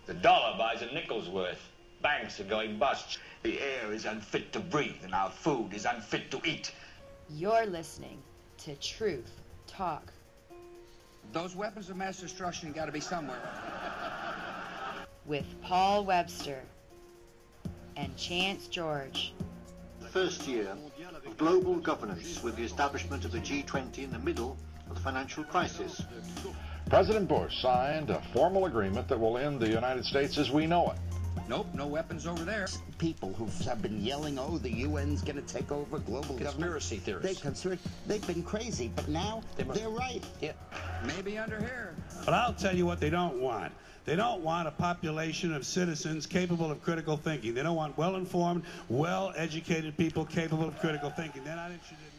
The dollar buys a nickel's worth. Banks are going bust. The air is unfit to breathe, and our food is unfit to eat. You're listening to Truth Talk. Those weapons of mass destruction got to be somewhere. With Paul Webster and Chance George. The first year of global governance with the establishment of the G20 in the middle of the financial crisis. President Bush signed a formal agreement that will end the United States as we know it. Nope, no weapons over there. People who have been yelling, oh, the UN's going to take over global conspiracy theorists. They've been crazy, but now they're right. Yeah. Maybe under here. But I'll tell you what they don't want. They don't want a population of citizens capable of critical thinking. They don't want well-informed, well-educated people capable of critical thinking. They're not interested in that.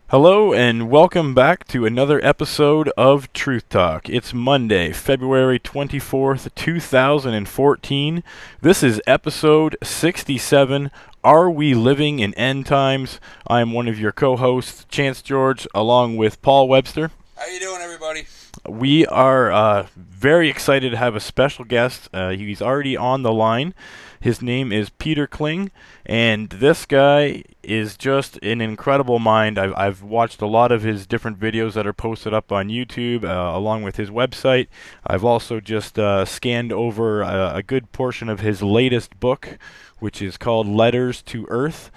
Hello and welcome back to another episode of Truth Talk. It's Monday, February 24th, 2014. This is episode 67, Are We Living in End Times? I'm one of your co-hosts, Chance George, along with Paul Webster. How you doing, everybody? We are very excited to have a special guest. He's already on the line. His name is Peter Kling, and this guy is just an incredible mind. I've watched a lot of his different videos that are posted up on YouTube, along with his website. I've also just scanned over a good portion of his latest book, which is called Letters to Earth.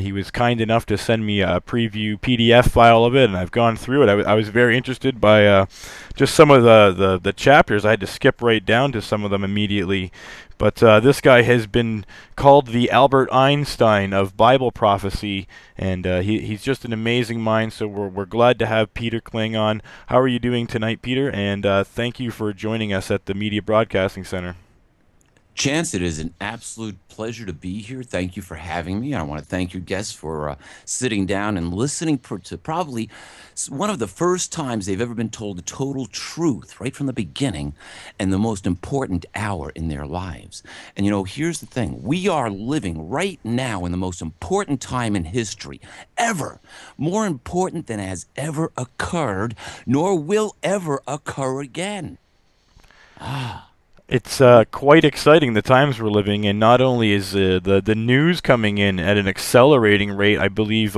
He was kind enough to send me a preview PDF file of it, and I've gone through it. I was very interested by just some of the chapters. I had to skip right down to some of them immediately. But this guy has been called the Albert Einstein of Bible prophecy, and he's just an amazing mind, so we're glad to have Peter Kling on. How are you doing tonight, Peter? And thank you for joining us at the Media Broadcasting Center. Chance, it is an absolute pleasure to be here. Thank you for having me. I want to thank your guests for sitting down and listening to probably one of the first times they've ever been told the total truth right from the beginning and the most important hour in their lives. And, you know, here's the thing. We are living right now in the most important time in history ever, more important than has ever occurred, nor will ever occur again. It's quite exciting, the times we're living in. Not only is the news coming in at an accelerating rate, I believe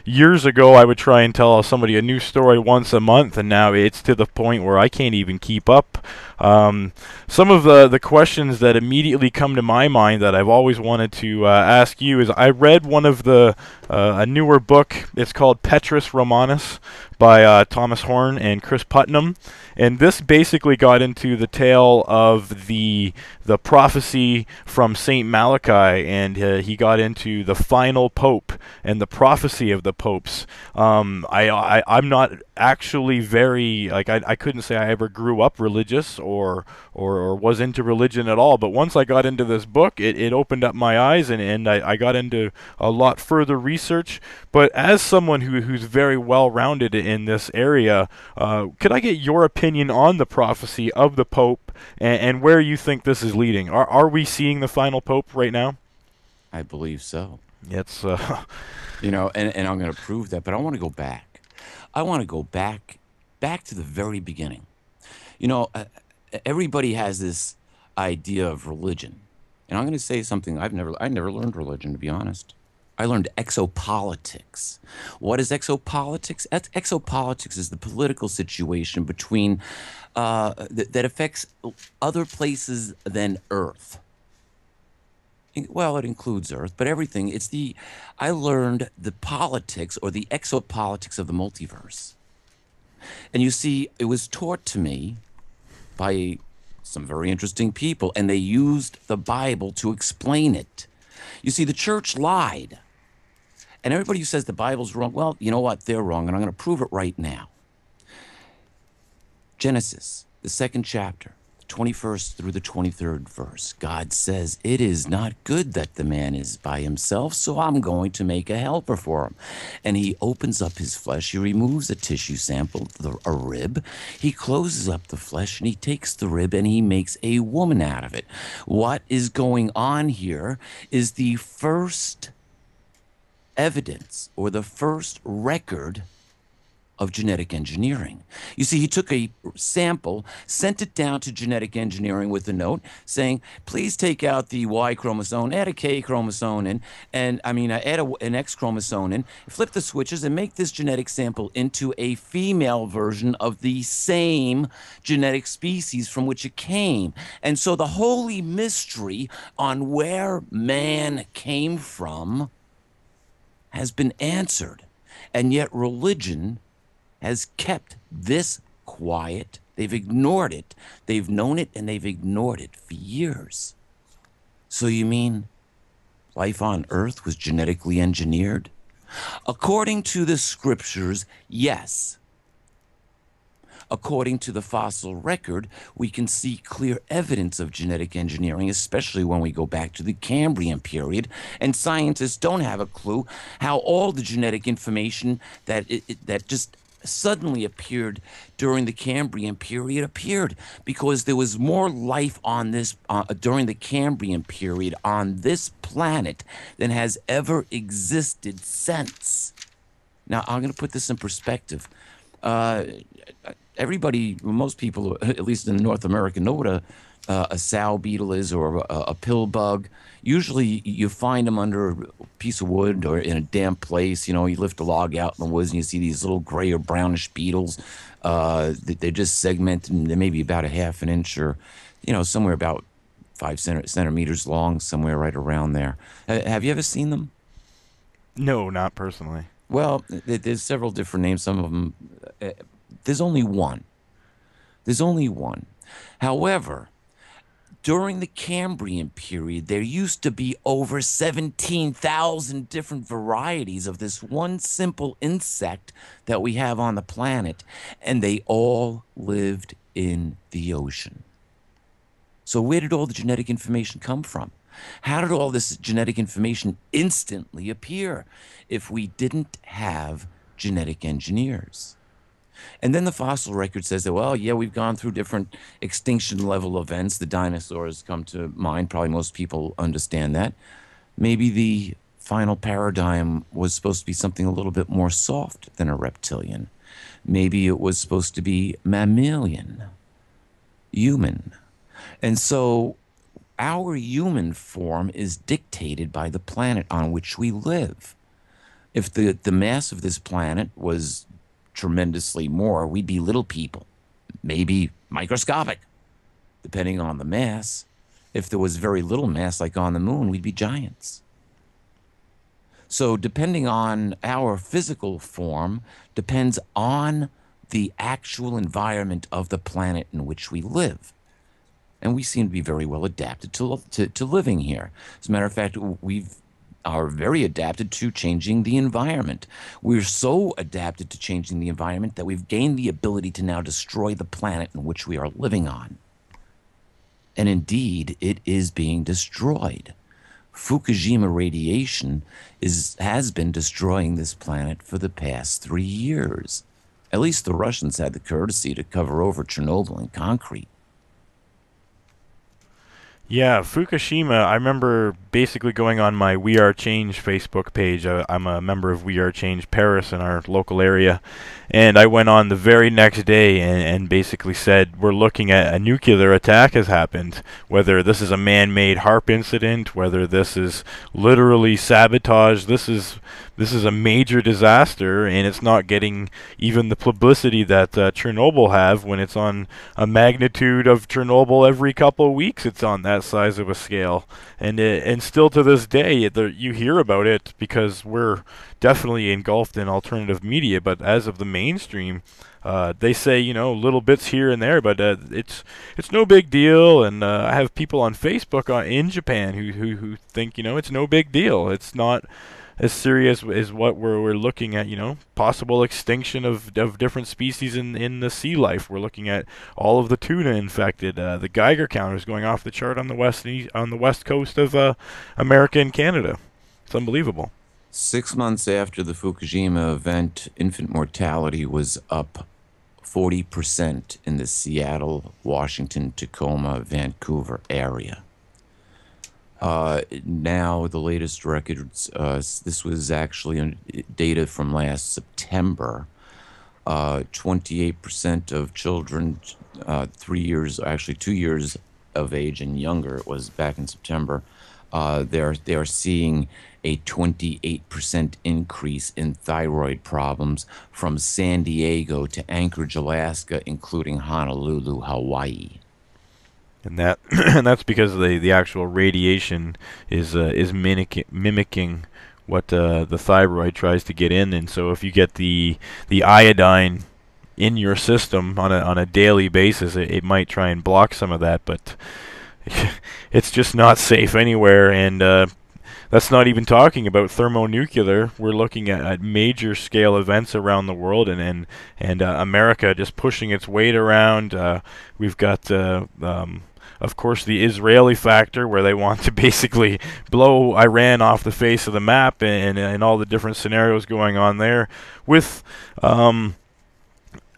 years ago I would try and tell somebody a new story once a month, and now it's to the point where I can't even keep up. Some of the questions that immediately come to my mind that I've always wanted to ask you is, I read one of a newer book. It's called Petrus Romanus by Thomas Horn and Chris Putnam. And this basically got into the tale of the prophecy from St. Malachi, and he got into the final pope and the prophecy of the popes. I'm not actually very, I couldn't say I ever grew up religious or was into religion at all, but once I got into this book, it opened up my eyes, and I got into a lot further research. But as someone who's very well-rounded in this area, could I get your opinion on the prophecy of the Pope and where you think this is leading? Are we seeing the final Pope right now? I believe so. It's you know, and I'm going to prove that, but I want to go back. I want to go back to the very beginning. You know, everybody has this idea of religion, and I'm going to say something. I never learned religion, to be honest. I learned exopolitics. What is exopolitics? Exopolitics is the political situation between that affects other places than Earth. Well, it includes Earth, but everything. I learned the politics or the exopolitics of the multiverse. And you see, it was taught to me by some very interesting people, and they used the Bible to explain it. You see, the church lied. And everybody who says the Bible's wrong, well, you know what? They're wrong, and I'm going to prove it right now. Genesis, the 2nd chapter, the 21st through the 23rd verse. God says, it is not good that the man is by himself, so I'm going to make a helper for him. And he opens up his flesh. He removes a tissue sample, a rib. He closes up the flesh, and he takes the rib, and he makes a woman out of it. What is going on here is the first evidence or the first record of genetic engineering. You see, he took a sample, sent it down to genetic engineering with a note saying, please take out the Y chromosome, add a K chromosome in, and add an X chromosome in, flip the switches, and make this genetic sample into a female version of the same genetic species from which it came. And so the holy mystery on where man came from has been answered. And yet religion has kept this quiet. They've ignored it. They've known it and they've ignored it for years. So you mean life on Earth was genetically engineered? According to the scriptures, yes. According to the fossil record, we can see clear evidence of genetic engineering, especially when we go back to the Cambrian period, and scientists don't have a clue how all the genetic information that just suddenly appeared during the Cambrian period appeared, because there was more life on this during the Cambrian period on this planet than has ever existed since. Now, I'm going to put this in perspective. Most people, at least in North America, know what a sow beetle is, or a pill bug. Usually you find them under a piece of wood or in a damp place. You lift a log out in the woods and you see these little gray or brownish beetles. They're just segmented, and they're maybe about a half an inch or, somewhere about 5 centimeters long, somewhere right around there. Have you ever seen them? No, not personally. Well, there's several different names. Some of them, there's only one. There's only one. However, during the Cambrian period, there used to be over 17,000 different varieties of this one simple insect that we have on the planet, and they all lived in the ocean. So where did all the genetic information come from? How did all this genetic information instantly appear if we didn't have genetic engineers? And then the fossil record says that, well, yeah, we've gone through different extinction level events. The dinosaurs come to mind. Probably most people understand that. Maybe the final paradigm was supposed to be something a little bit more soft than a reptilian. Maybe it was supposed to be mammalian, human. And so our human form is dictated by the planet on which we live. If the mass of this planet was tremendously more, we'd be little people, maybe microscopic, depending on the mass. If there was very little mass, like on the moon, we'd be giants. So depending on our physical form depends on the actual environment of the planet in which we live. And we seem to be very well adapted to living here. As a matter of fact, we are very adapted to changing the environment. We're so adapted to changing the environment that we've gained the ability to now destroy the planet in which we are living on. And indeed, it is being destroyed. Fukushima radiation has been destroying this planet for the past 3 years. At least the Russians had the courtesy to cover over Chernobyl in concrete. Yeah, Fukushima, I remember basically going on my We Are Change Facebook page. I'm a member of We Are Change Paris in our local area. And I went on the very next day and basically said, we're looking at a nuclear attack has happened. Whether this is a man-made HARP incident, whether this is literally sabotage, this is a major disaster, and it's not getting even the publicity that Chernobyl have when it's on a magnitude of Chernobyl every couple of weeks. It's on that size of a scale, and still to this day you hear about it because we're definitely engulfed in alternative media. But as of the mainstream, they say little bits here and there, but it's no big deal. And I have people on Facebook in Japan who think it's no big deal. It's not as serious as what we're looking at, possible extinction of different species in the sea life. We're looking at all of the tuna infected. The Geiger counters going off the chart on the west coast of America and Canada. It's unbelievable. 6 months after the Fukushima event, infant mortality was up 40% in the Seattle, Washington, Tacoma, Vancouver area. Now, the latest records, this was actually data from last September, 28% of children 3 years, actually 2 years of age and younger, it was back in September, they're seeing a 28% increase in thyroid problems from San Diego to Anchorage, Alaska, including Honolulu, Hawaii. And that and that's because the actual radiation is mimicking what the thyroid tries to get in, and so if you get the iodine in your system on a daily basis, it might try and block some of that, but it's just not safe anywhere. And that's not even talking about thermonuclear. We're looking at major scale events around the world, and America just pushing its weight around. We've got of course, the Israeli factor, where they want to basically blow Iran off the face of the map, and all the different scenarios going on there, with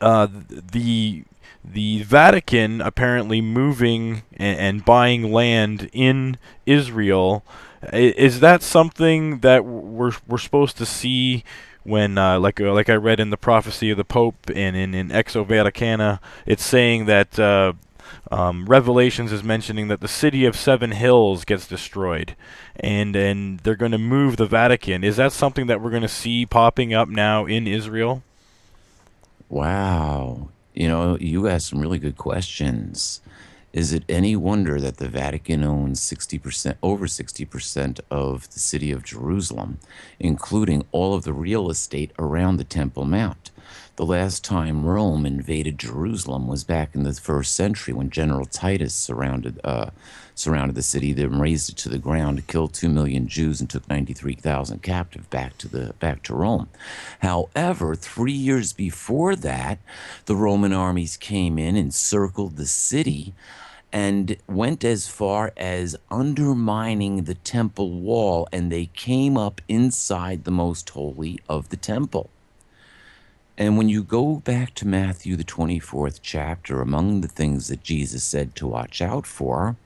the Vatican apparently moving and buying land in Israel. Is that something that we're supposed to see when, like I read in the Prophecy of the Pope and in Exo Vaticana, it's saying that Revelations is mentioning that the city of Seven Hills gets destroyed, and they're going to move the Vatican. Is that something that we're going to see popping up now in Israel? Wow. You asked some really good questions. Is it any wonder that the Vatican owns 60%, over 60% of the city of Jerusalem, including all of the real estate around the Temple Mount? The last time Rome invaded Jerusalem was back in the 1st century when General Titus surrounded the city, then razed it to the ground, killed 2 million Jews, and took 93,000 captive back to Rome. However, 3 years before that, the Roman armies came in, encircled the city, and went as far as undermining the temple wall, and they came up inside the most holy of the temple. And when you go back to Matthew, the 24th chapter, among the things that Jesus said to watch out for,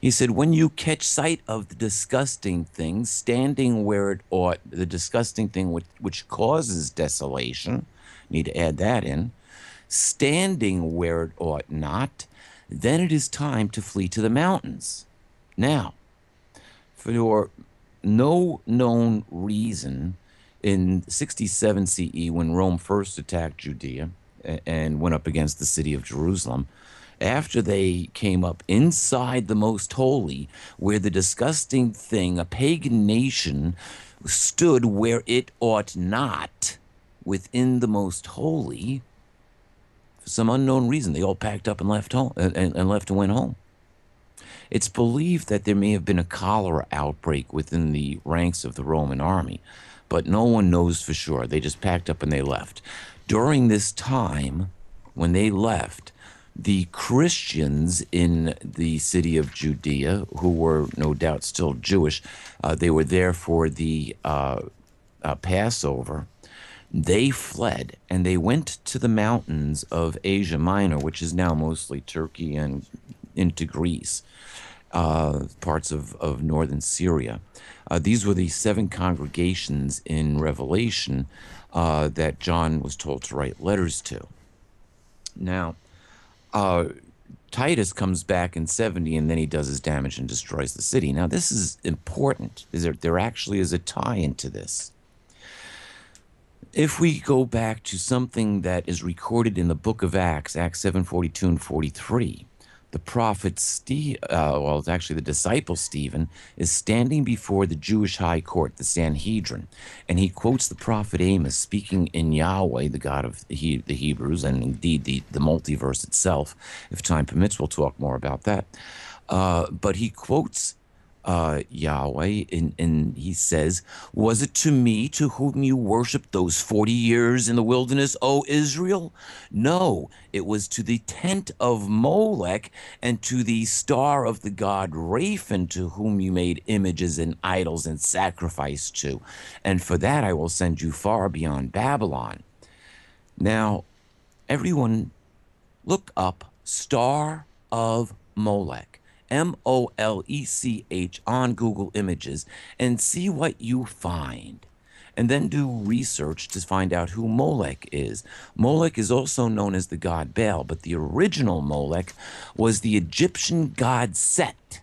he said, when you catch sight of the disgusting thing standing where it ought, the disgusting thing which causes desolation, need to add that in, standing where it ought not, then it is time to flee to the mountains. Now, for no known reason, in 67 CE, when Rome first attacked Judea and went up against the city of Jerusalem, after they came up inside the most holy, where the disgusting thing, a pagan nation, stood where it ought not, within the most holy, for some unknown reason, they all packed up and left home and left and went home. It's believed that there may have been a cholera outbreak within the ranks of the Roman army, but no one knows for sure. They just packed up and they left. During this time, when they left, the Christians in the city of Judea, who were no doubt still Jewish, they were there for the Passover. They fled and they went to the mountains of Asia Minor, which is now mostly Turkey and into Greece, parts of northern Syria. These were the 7 congregations in Revelation that John was told to write letters to. Now, Titus comes back in 70, and then he does his damage and destroys the city. Now, this is important. There actually is a tie into this. If we go back to something that is recorded in the book of Acts, Acts 7:42 and 43, the prophet it's actually the disciple Stephen, is standing before the Jewish high court, the Sanhedrin, and he quotes the prophet Amos speaking in Yahweh, the God of the Hebrews, and indeed the multiverse itself. If time permits, we'll talk more about that. But he quotes Yahweh, and he says, "Was it to me to whom you worshipped those 40 years in the wilderness, O Israel? No, it was to the tent of Molech and to the star of the god Raphan, to whom you made images and idols and sacrifice to. And for that I will send you far beyond Babylon." Now, everyone look up Star of Molech. Molech on Google Images and see what you find. and then do research to find out who Molech is. Molech is also known as the god Baal, but the original Molech was the Egyptian god Set,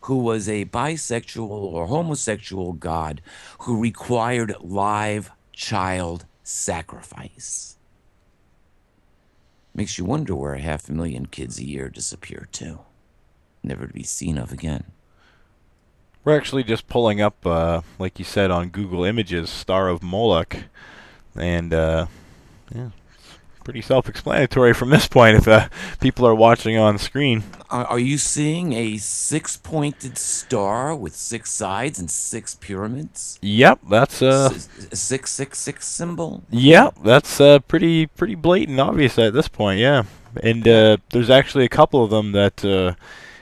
who was a bisexual or homosexual god who required live child sacrifice. Makes you wonder where 500,000 kids a year disappear to, never to be seen of again. We're actually just pulling up, like you said, on Google Images, Star of Moloch, and yeah, it's pretty self-explanatory from this point if people are watching on screen. Are you seeing a 6-pointed star with 6 sides and 6 pyramids? Yep, that's a 666 symbol. Yep, that's pretty blatant, obvious at this point. Yeah, and there's actually a couple of them that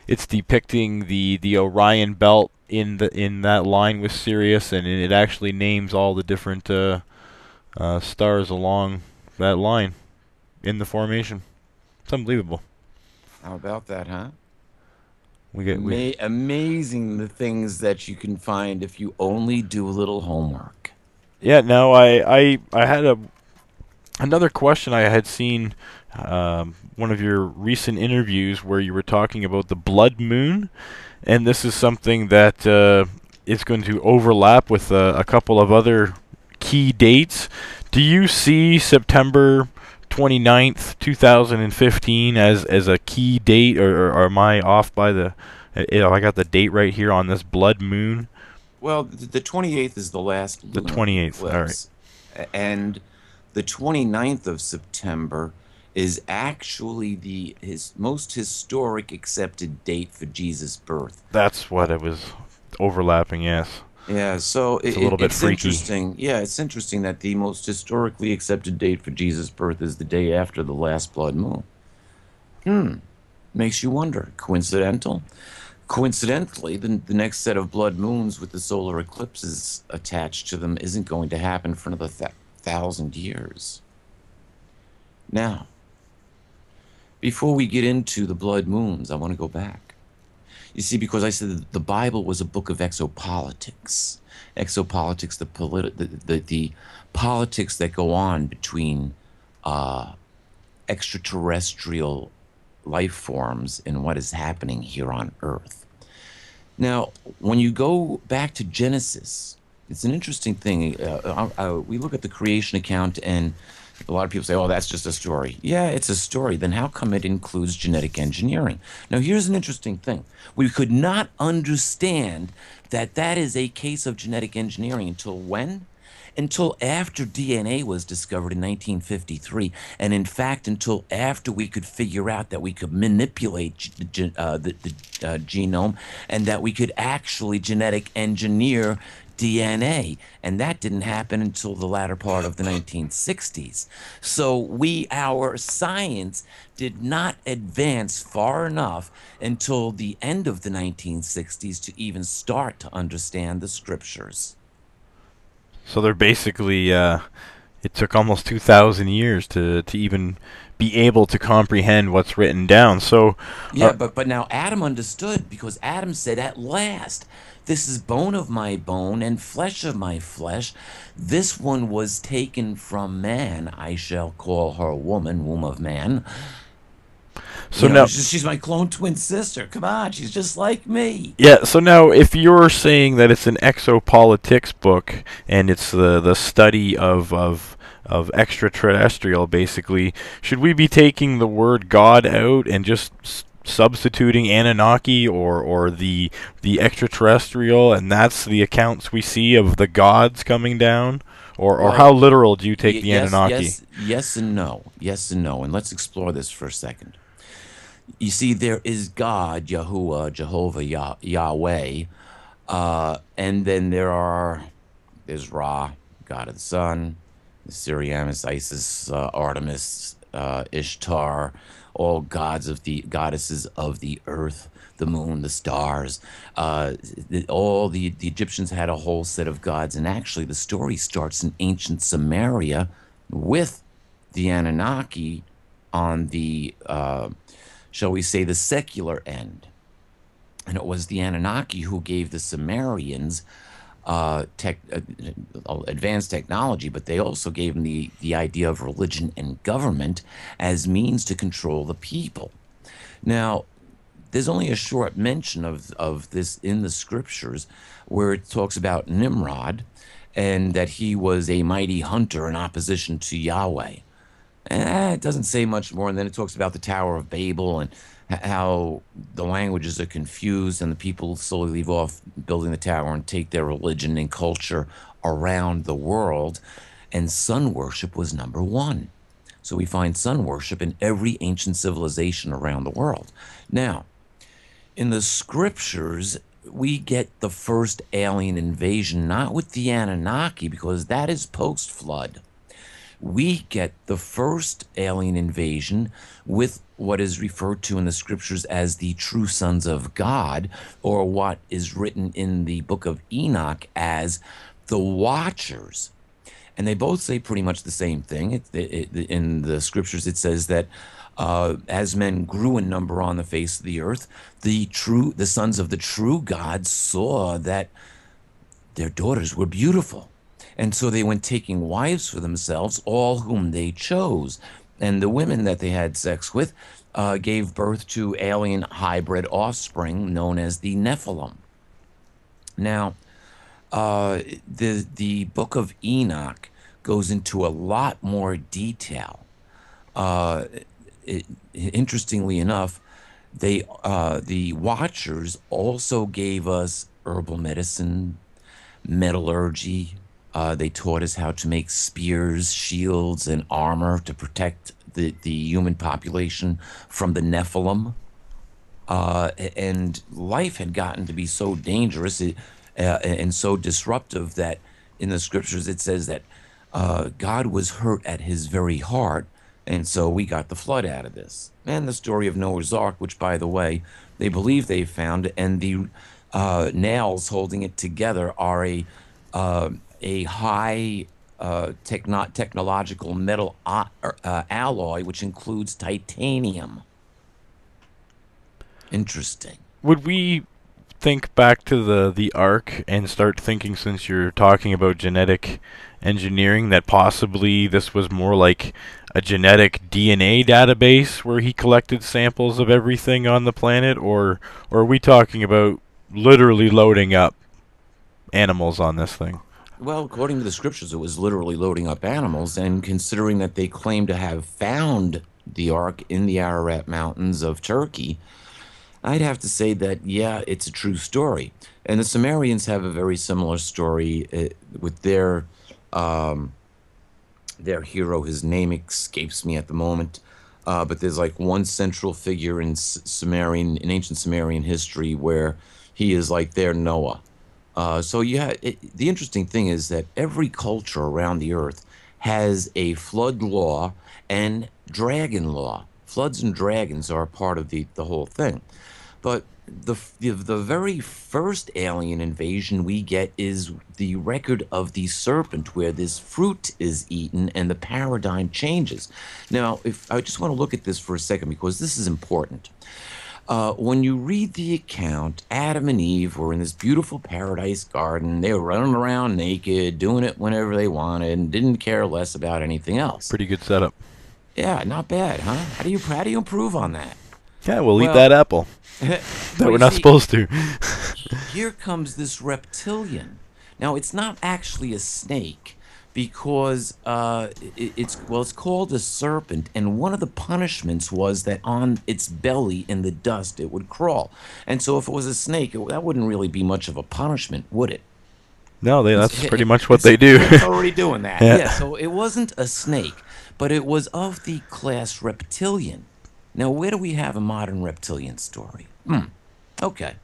it's depicting the Orion belt in that line with Sirius, and it actually names all the different stars along that line in the formation. It's unbelievable. How about that, huh? Amazing the things that you can find if you only do a little homework. Yeah. Now I had another question. I had seen one of your recent interviews where you were talking about the blood moon, and this is something that is going to overlap with a couple of other key dates. Do you see September 29th, 2015 as a key date, or am I off by the... I got the date right here on this blood moon. Well, the 28th is the last lunar The 28th, eclipse. All right. And the 29th of September is actually his most historic accepted date for Jesus' birth. That's what it was overlapping, yes. Yeah, so it's a little bit freaky. Interesting. Yeah, it's interesting that the most historically accepted date for Jesus' birth is the day after the last blood moon. Makes you wonder. Coincidental? Coincidentally, the next set of blood moons with the solar eclipses attached to them isn't going to happen for another 1,000 years. Now, before we get into the blood moons, I want to go back. You see, because I said that the Bible was a book of exopolitics. Exopolitics, the politics that go on between extraterrestrial life forms and what is happening here on Earth. Now, when you go back to Genesis, it's an interesting thing. We look at the creation account, and a lot of people say, oh, that's just a story. Yeah, it's a story. Then how come it includes genetic engineering? Now, here's an interesting thing. We could not understand that that is a case of genetic engineering until when? Until after DNA was discovered in 1953, and in fact, until after we could figure out that we could manipulate the genome and that we could actually genetic engineer DNA, and that didn't happen until the latter part of the 1960s. So our science did not advance far enough until the end of the 1960s to even start to understand the scriptures. So they're basically, it took almost 2,000 years to even be able to comprehend what's written down. So yeah, but now Adam understood, because Adam said, at last, this is bone of my bone and flesh of my flesh. This one was taken from man. I shall call her woman, womb of man. So now she's my clone twin sister. Come on, she's just like me. Yeah. So now, if you're saying that it's an exopolitics book and it's the study of extraterrestrial, basically, should we be taking the word God out and just substituting Anunnaki or the extraterrestrial, and that's the accounts we see of the gods coming down? Or how literal do you take the Anunnaki? Yes and no. Yes and no. And let's explore this for a second. You see, there is God, Yahuwah, Jehovah, Yahweh, and then there's Ra, God of the sun, the Siriamis, Isis, Artemis, Ishtar, all goddesses of the earth, the moon, the stars. All the Egyptians had a whole set of gods, and actually the story starts in ancient Samaria with the Anunnaki on the shall we say, the secular end. And it was the Anunnaki who gave the Sumerians advanced technology, but they also gave them the idea of religion and government as means to control the people. Now, there's only a short mention of this in the scriptures where it talks about Nimrod and that he was a mighty hunter in opposition to Yahweh. It doesn't say much more, and then it talks about the Tower of Babel and how the languages are confused and the people slowly leave off building the tower and take their religion and culture around the world. And sun worship was number one. So we find sun worship in every ancient civilization around the world. Now, in the scriptures, we get the first alien invasion, not with the Anunnaki, because that is post-flood. We get the first alien invasion with what is referred to in the scriptures as the true sons of God, or what is written in the book of Enoch as the Watchers. And they both say pretty much the same thing. In the scriptures, it says that as men grew in number on the face of the earth, the sons of the true God saw that their daughters were beautiful. And so they went taking wives for themselves, all whom they chose. And the women that they had sex with gave birth to alien hybrid offspring known as the Nephilim. Now, the book of Enoch goes into a lot more detail. Interestingly enough, the Watchers also gave us herbal medicine, metallurgy. They taught us how to make spears, shields, and armor to protect the human population from the Nephilim. And life had gotten to be so dangerous and so disruptive that in the scriptures it says that God was hurt at his very heart, and so we got the flood out of this. And the story of Noah's Ark, which, by the way, they believe they found, and the nails holding it together are a high technological metal alloy, which includes titanium. Interesting. Would we think back to the Ark and start thinking, since you're talking about genetic engineering, that possibly this was more like a genetic DNA database where he collected samples of everything on the planet, or are we talking about literally loading up animals on this thing? Well, according to the scriptures, it was literally loading up animals, and considering that they claim to have found the Ark in the Ararat Mountains of Turkey, I'd have to say that, yeah, it's a true story. And the Sumerians have a very similar story with their hero. His name escapes me at the moment, but there's like one central figure in ancient Sumerian history where he is like their Noah. So yeah, the interesting thing is that every culture around the earth has a flood law and dragon law. Floods and dragons are a part of the whole thing. But the very first alien invasion we get is the record of the serpent, where this fruit is eaten and the paradigm changes. Now, if I just want to look at this for a second, because this is important. When you read the account, Adam and Eve were in this beautiful paradise garden. They were running around naked, doing it whenever they wanted, and didn't care less about anything else. Pretty good setup. Yeah, not bad, huh? How do you improve on that? Yeah, we'll eat that apple. That we're not supposed to. Here comes this reptilian. Now, it's not actually a snake, because it's called a serpent, and one of the punishments was that on its belly in the dust it would crawl. And so if it was a snake, that wouldn't really be much of a punishment, would it? No, that's pretty much what they do. It's already doing that. Yeah, so it wasn't a snake, but it was of the class reptilian. Now, where do we have a modern reptilian story? Okay.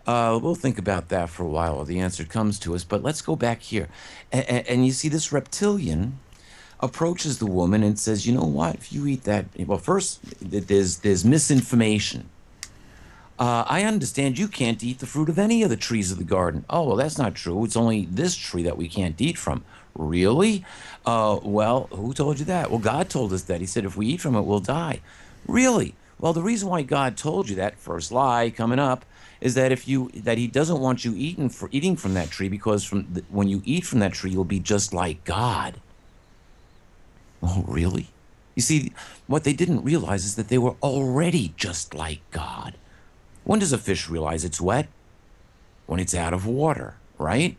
We'll think about that for a while while the answer comes to us, but let's go back here. And you see, this reptilian approaches the woman and says, you know what, if you eat that... Well, first, there's misinformation. I understand you can't eat the fruit of any of the trees of the garden. Oh, well, that's not true. It's only this tree that we can't eat from. Really? Well, who told you that? Well, God told us that. He said if we eat from it, we'll die. Really? Well, the reason why God told you that, first lie coming up, is that that He doesn't want you eating from that tree, because when you eat from that tree, you'll be just like God. Oh, really? You see, what they didn't realize is that they were already just like God. When does a fish realize it's wet? When it's out of water, right?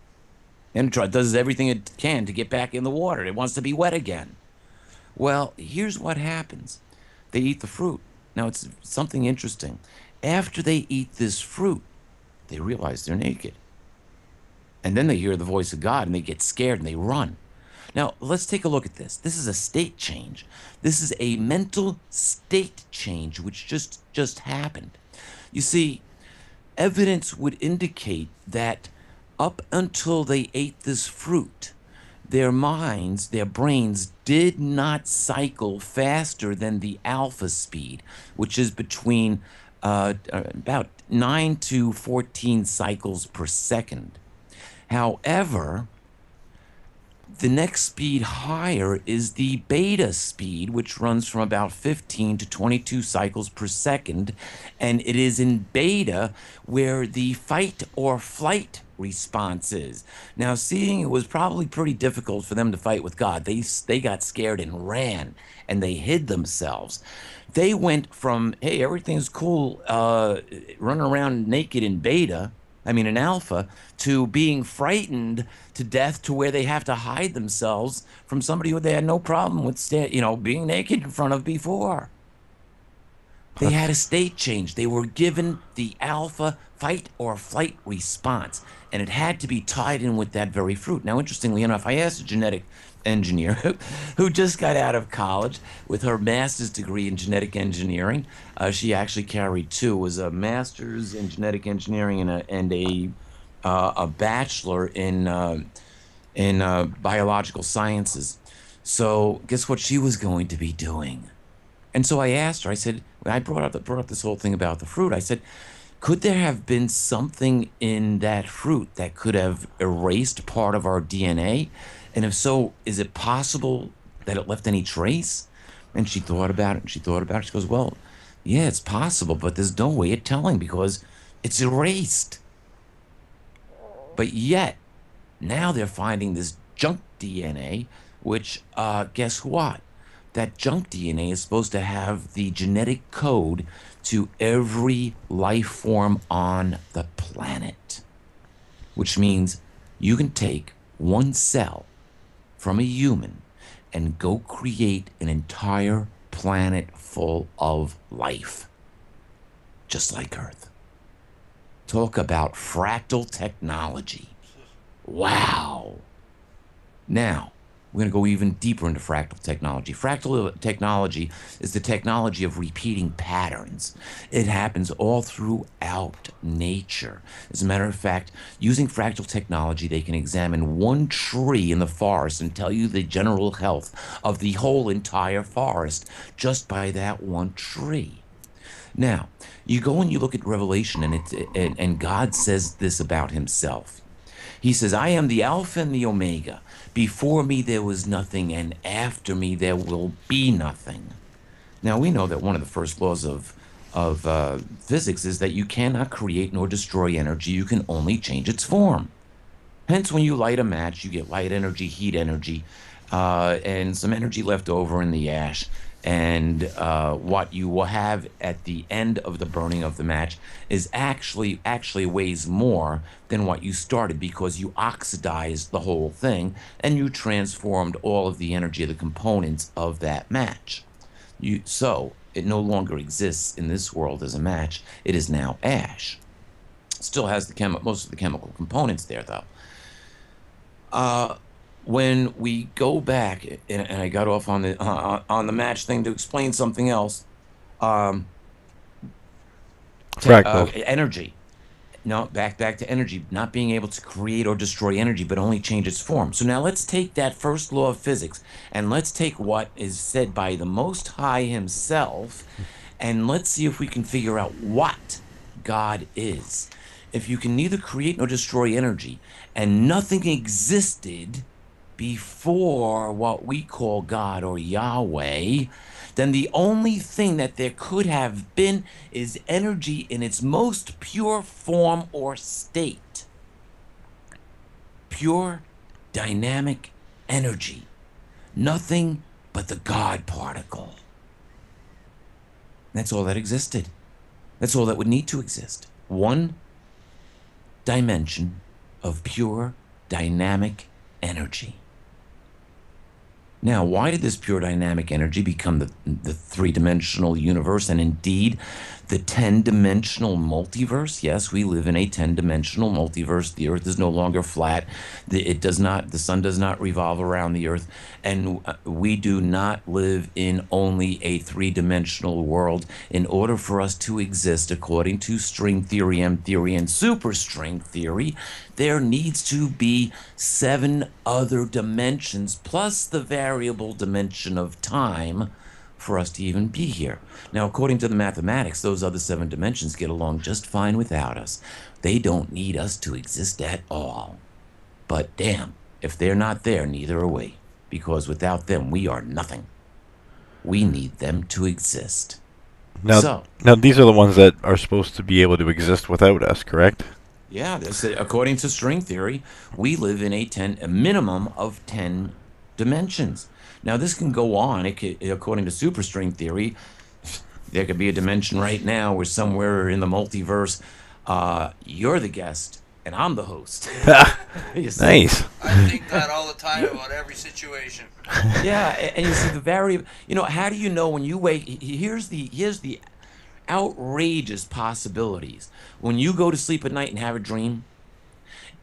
And it does everything it can to get back in the water. It wants to be wet again. Well, here's what happens. They eat the fruit. Now, it's something interesting. After they eat this fruit, they realize they're naked. And then they hear the voice of God, and they get scared, and they run. Now, let's take a look at this. This is a state change. This is a mental state change, which just happened. You see, evidence would indicate that up until they ate this fruit, their minds, their brains did not cycle faster than the alpha speed, which is between about 9 to 14 cycles per second. However, the next speed higher is the beta speed, which runs from about 15 to 22 cycles per second. And it is in beta where the fight or flight response is. Now, seeing it was probably pretty difficult for them to fight with God, they got scared and ran, and they hid themselves. They went from, hey, everything's cool, running around naked in alpha, to being frightened to death, to where they have to hide themselves from somebody who they had no problem with, being naked in front of before. They had a state change. They were given the alpha fight or flight response, and it had to be tied in with that very fruit. Now, interestingly enough, I asked a genetic engineer who just got out of college with her master's degree in genetic engineering. She actually carried two. It was a master's in genetic engineering and a bachelor in biological sciences. So guess what she was going to be doing? And so I asked her, I said, I brought up this whole thing about the fruit. I said, could there have been something in that fruit that could have erased part of our DNA? And if so, is it possible that it left any trace? And she thought about it, and she thought about it. She goes, well, yeah, it's possible, but there's no way of telling because it's erased. But yet, now they're finding this junk DNA, which, guess what? That junk DNA is supposed to have the genetic code to every life form on the planet. Which means you can take one cell from a human and go create an entire planet full of life. Just like Earth. Talk about fractal technology. Wow. Now, we're going to go even deeper into fractal technology. Fractal technology is the technology of repeating patterns. It happens all throughout nature. As a matter of fact, using fractal technology, they can examine one tree in the forest and tell you the general health of the whole entire forest just by that one tree. Now, you go and you look at Revelation, and God says this about himself. He says, I am the Alpha and the Omega. Before me there was nothing, and after me there will be nothing. Now, we know that one of the first laws of physics is that you cannot create nor destroy energy. You can only change its form. Hence, when you light a match, you get light energy, heat energy, and some energy left over in the ash. And what you will have at the end of the burning of the match is actually weighs more than what you started, because you oxidized the whole thing and you transformed all of the energy of the components of that match. So it no longer exists in this world as a match. It is now ash. Still has most of the chemical components there, though. When we go back, and I got off on the match thing to explain something else. Energy. No, back to energy. Not being able to create or destroy energy, but only change its form. So now let's take that first law of physics, and let's take what is said by the Most High himself, and let's see if we can figure out what God is. If you can neither create nor destroy energy, and nothing existed before what we call God or Yahweh, then the only thing that there could have been is energy in its most pure form or state. Pure dynamic energy. Nothing but the God particle. That's all that existed. That's all that would need to exist. One dimension of pure dynamic energy. Now, why did this pure dynamic energy become the three-dimensional universe and indeed the 10-dimensional multiverse? Yes, we live in a 10-dimensional multiverse. The Earth is no longer flat. The sun does not revolve around the Earth, and we do not live in only a three-dimensional world. In order for us to exist, according to string theory, M theory, and superstring theory, there needs to be 7 other dimensions plus the variable dimension of time for us to even be here. Now, according to the mathematics, those other 7 dimensions get along just fine without us. They don't need us to exist at all. But damn, if they're not there, neither are we. Because without them, we are nothing. We need them to exist. Now these are the ones that are supposed to be able to exist without us, correct? Yeah, according to string theory, we live in a minimum of 10 dimensions. Now, this can go on. According to superstring theory, there could be a dimension right now where somewhere in the multiverse, you're the guest and I'm the host. Nice. I think that all the time about every situation. Yeah, and you see the variable. You know, how do you know when you wake? Here's the outrageous possibilities. When you go to sleep at night and have a dream,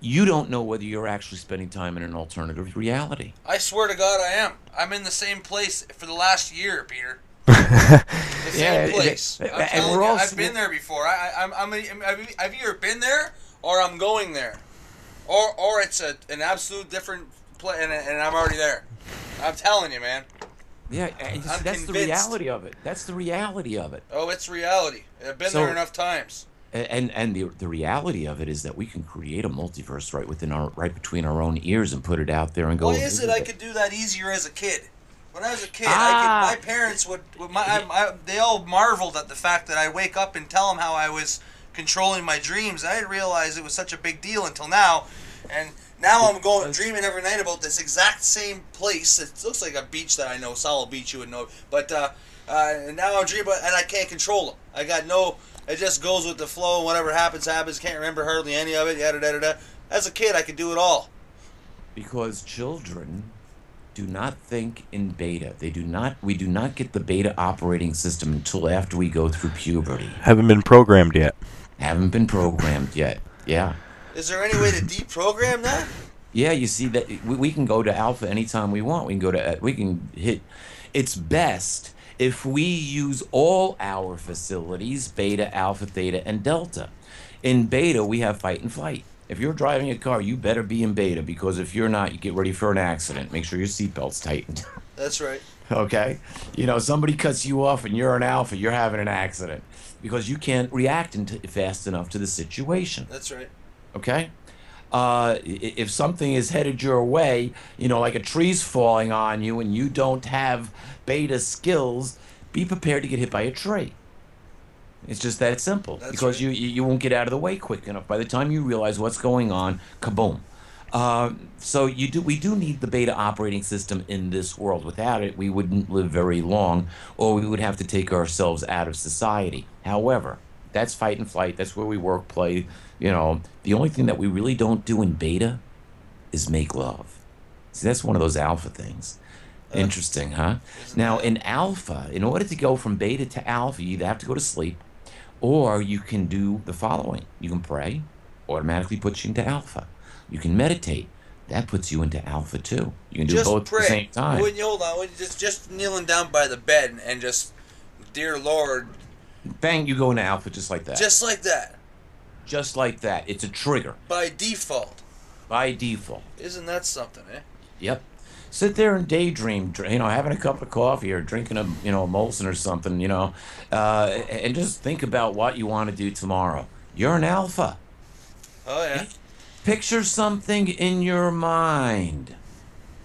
you don't know whether you're actually spending time in an alternative reality. I swear to God I am. I'm in the same place for the last year, Peter. The same place. I'm telling you, I've been there before. I've either been there or I'm going there. Or it's an absolute different place and I'm already there. I'm telling you, man. Yeah, that's the reality of it. That's the reality of it. Oh, it's reality. I've been there enough times. And the reality of it is that we can create a multiverse right between our own ears and put it out there and go. Why is it I could do that easier as a kid? When I was a kid, my parents they all marveled at the fact that I wake up and tell them how I was controlling my dreams. I didn't realize it was such a big deal until now, and now I'm dreaming every night about this exact same place. It looks like a beach that I know, Solid Beach, you would know, but now I'm dreaming about, and I can't control them. I got no. It just goes with the flow. Whatever happens, happens. Can't remember hardly any of it. Yada, yada, yada. As a kid, I could do it all. Because children do not think in beta. We do not get the beta operating system until after we go through puberty. Haven't been programmed yet. Haven't been programmed yet. Yeah. Is there any way to deprogram that? Yeah, you see that we can go to alpha anytime we want. We can hit. It's best if we use all our facilities, beta, alpha, theta, and delta. In beta, we have fight and flight. If you're driving a car, you better be in beta, because if you're not, you get ready for an accident. Make sure your seatbelt's tightened. That's right. Okay? You know, somebody cuts you off and you're an alpha, you're having an accident, because you can't react fast enough to the situation. That's right. Okay? If something is headed your way, you know, like a tree's falling on you and you don't have beta skills, be prepared to get hit by a tree. It's just that simple. That's because right. you won't get out of the way quick enough. By the time you realize what's going on, kaboom. So we do need the beta operating system in this world. Without it, we wouldn't live very long, or we would have to take ourselves out of society. However, that's fight and flight. That's where we work, play. You know, the only thing that we really don't do in beta is make love. See, that's one of those alpha things. Interesting, huh? Now, in alpha, in order to go from beta to alpha, you either have to go to sleep, or you can do the following. You can pray, automatically puts you into alpha. You can meditate, that puts you into alpha too. You can do both at the same time. Wouldn't you, hold on, wouldn't you just kneeling down by the bed and just, dear Lord. Bang, you go into alpha just like that. Just like that. Just like that. It's a trigger. By default. By default. Isn't that something, eh? Yep. Sit there and daydream, you know, having a cup of coffee or drinking a, you know, Molson or something, you know, and just think about what you want to do tomorrow. You're an alpha. Oh, yeah. Picture something in your mind.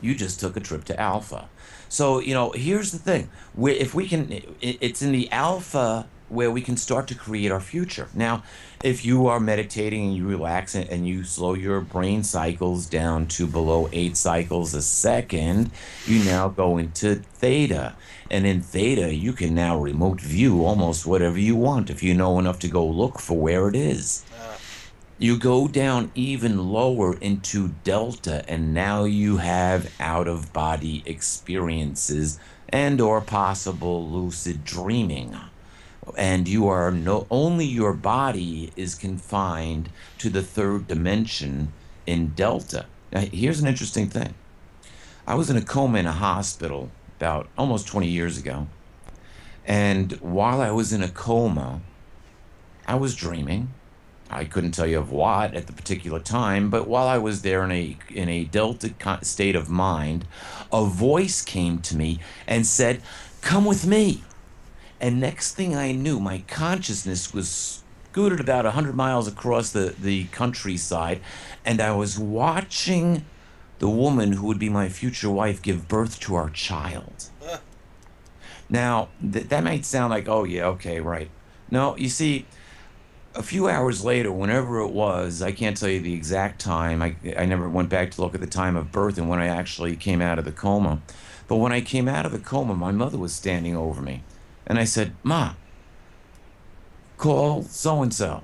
You just took a trip to alpha. So, here's the thing. If we can, it's in the alpha where we can start to create our future. Now, if you are meditating and you relax and you slow your brain cycles down to below 8 cycles a second, you now go into theta. And in theta, you can now remote view almost whatever you want if you know enough to go look for where it is. You go down even lower into delta, and now you have out-of-body experiences and or possible lucid dreaming. And you are only your body is confined to the 3rd dimension in delta. Now, here's an interesting thing. I was in a coma in a hospital about almost 20 years ago. And while I was in a coma, I was dreaming. I couldn't tell you of what at the particular time, but while I was there in a delta state of mind, a voice came to me and said, "Come with me." And next thing I knew, my consciousness was scooted about 100 miles across the countryside, and I was watching the woman who would be my future wife give birth to our child. Now, that might sound like, oh yeah, okay, right. No, you see, a few hours later, whenever it was, I can't tell you the exact time. I never went back to look at the time of birth and when I actually came out of the coma. But when I came out of the coma, my mother was standing over me. And I said, "Ma, call so-and-so.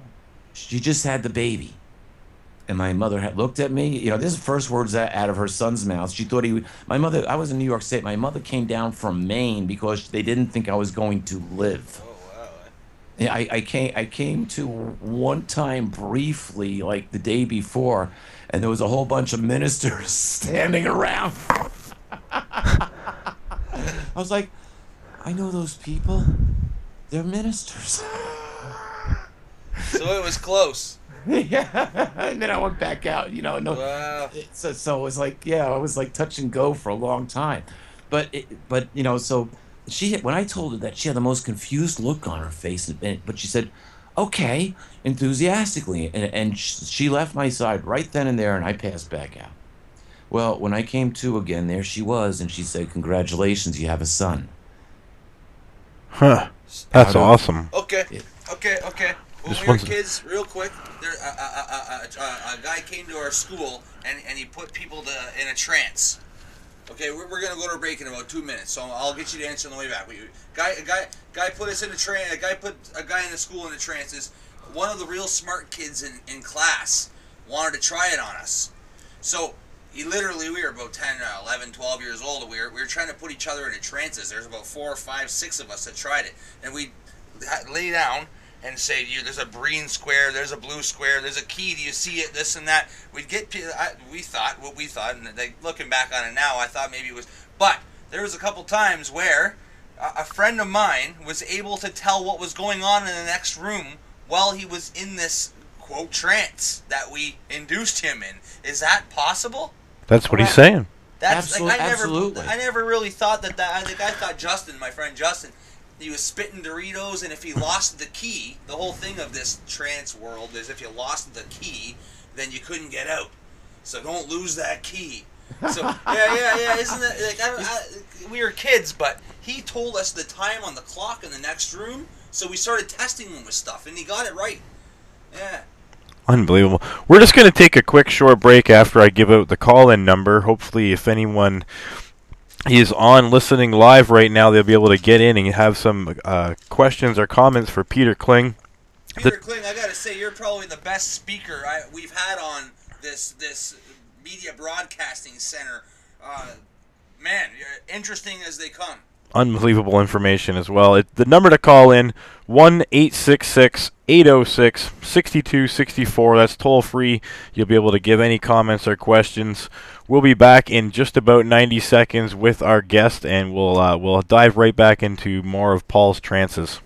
She just had the baby." And my mother had looked at me. This is the first words out of her son's mouth. She thought my mother, I was in New York State. My mother came down from Maine because they didn't think I was going to live. Yeah, I came to one time briefly, like the day before, and there was a whole bunch of ministers standing around. I was like, I know those people. They're ministers. So it was close. Yeah, and then I went back out. No. Wow. So it was like, I was like touch and go for a long time, but so. When I told her that, she had the most confused look on her face, but she said, "Okay," enthusiastically, and she left my side right then and there, and I passed back out. Well, when I came to again, there she was, and she said, "Congratulations, you have a son." Huh. That's awesome. Okay. When we were kids, real quick, a guy came to our school, and he put people in a trance. Okay, we're gonna go to a break in about 2 minutes, so I'll get you to answer on the way back. Guy put us in a trance. A guy put a guy in the school in a trance. One of the real smart kids in class wanted to try it on us. So we were about 10, 11, 12 years old. We were trying to put each other into trances. There's about 4, 5, 6 of us that tried it, and we lay down and say, "There's a green square, there's a blue square, there's a key. Do you see it? This and that." We'd get. We thought, and looking back on it now, I thought maybe it was. But there was a couple times where a friend of mine was able to tell what was going on in the next room while he was in this quote trance that we induced him in. Is that possible? That's what he's saying. That's Absolutely. I never really thought that. I thought Justin, my friend Justin, he was spitting Doritos, and if he lost the key, the whole thing of this trance world is if you lost the key, then you couldn't get out. So don't lose that key. So yeah. Isn't that like we were kids, but he told us the time on the clock in the next room, so we started testing him with stuff, and he got it right. Yeah. Unbelievable. We're just going to take a quick short break after I give out the call-in number. Hopefully, if anyone is on listening live right now, they'll be able to get in and have some questions or comments for Peter Kling. Peter Kling, I gotta say, you're probably the best speaker we've had on this media broadcasting center. Man, interesting as they come. Unbelievable information as well. The number to call in, 1-866-806-6264. That's toll free. You'll be able to give any comments or questions. We'll be back in just about 90 seconds with our guest, and we'll dive right back into more of Paul's trances.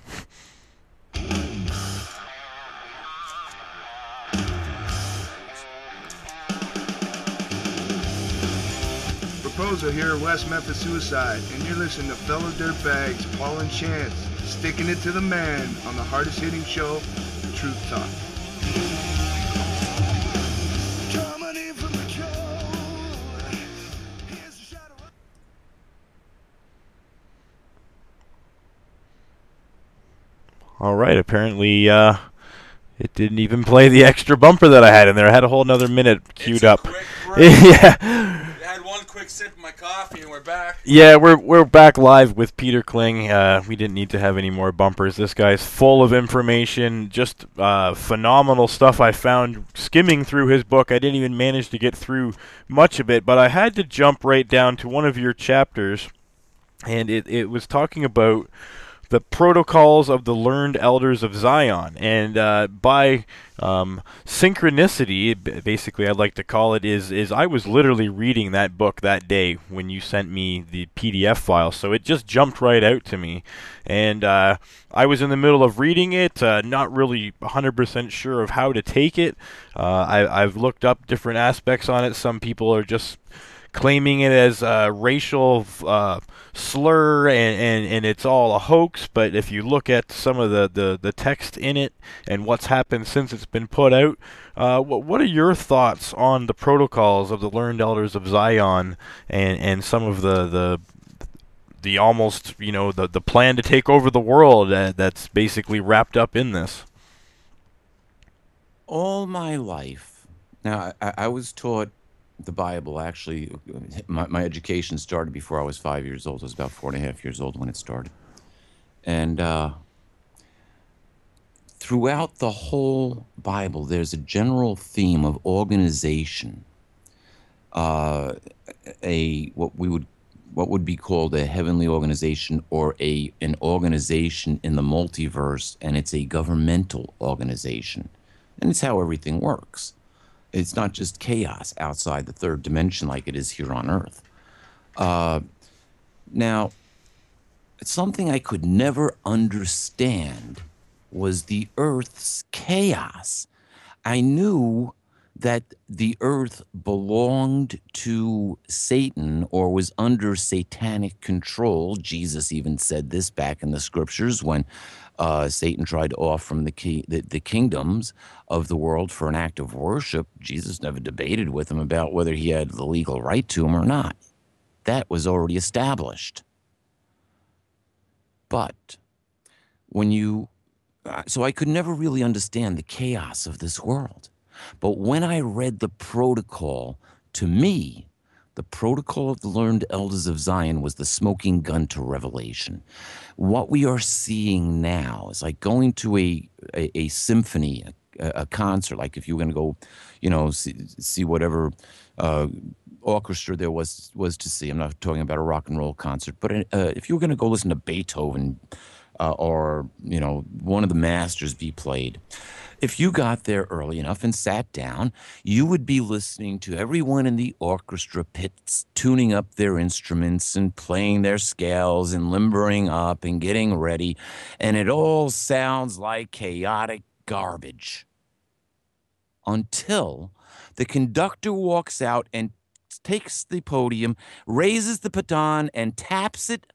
Proposer here at West Memphis Suicide, and you're listening to fellow dirtbags Paul and Chance, sticking it to the man on the hardest hitting show, Truth Talk. All right. Apparently, it didn't even play the extra bumper that I had in there. I had a whole another minute queued up. Yeah. I had one quick sip of my coffee, and we're back. Yeah, we're back live with Peter Kling. We didn't need to have any more bumpers. This guy's full of information, just phenomenal stuff I found skimming through his book. I didn't even manage to get through much of it, but I had to jump right down to one of your chapters, and it was talking about the protocols of the learned elders of Zion. And by synchronicity, basically I'd like to call it, is I was literally reading that book that day when you sent me the PDF file, so it just jumped right out to me. And I was in the middle of reading it, not really 100% sure of how to take it. I've looked up different aspects on it. Some people are just claiming it as a racial slur, and it's all a hoax. But if you look at some of the text in it and what's happened since it's been put out, what are your thoughts on the protocols of the learned elders of Zion and some of the almost, the plan to take over the world that's basically wrapped up in this? All my life, now I was taught the Bible. Actually, my education started before I was 5 years old. I was about 4.5 years old when it started. And throughout the whole Bible, there's a general theme of organization, what would be called a heavenly organization, or an organization in the multiverse, and it's a governmental organization. And it's how everything works. It's not just chaos outside the third dimension like it is here on Earth. Now, something I could never understand was the Earth's chaos. I knew that the Earth belonged to Satan or was under satanic control. Jesus even said this back in the scriptures when Satan tried to offer from the kingdoms of the world for an act of worship. Jesus never debated with him about whether he had the legal right to him or not. That was already established. But so I could never really understand the chaos of this world. But when I read the protocol, to me, the protocol of the learned elders of Zion was the smoking gun to revelation. What we are seeing now is like going to a symphony, a concert, like if you were going to go, see whatever orchestra there was to see. I'm not talking about a rock and roll concert, but if you were going to go listen to Beethoven or, one of the masters be played, if you got there early enough and sat down, you would be listening to everyone in the orchestra pits tuning up their instruments and playing their scales and limbering up and getting ready, and it all sounds like chaotic garbage. Until the conductor walks out and takes the podium, raises the baton and taps it,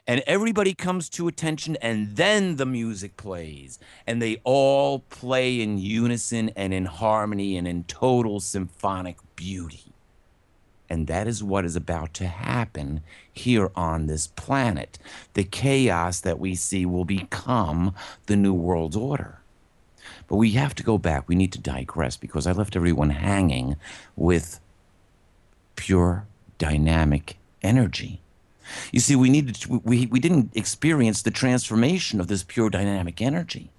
and everybody comes to attention, and then the music plays. And they all play in unison and in harmony and in total symphonic beauty. And that is what is about to happen here on this planet. The chaos that we see will become the New World Order. But we have to go back. We need to digress, because I left everyone hanging with pure dynamic energy. You see, we didn't experience the transformation of this pure dynamic energy.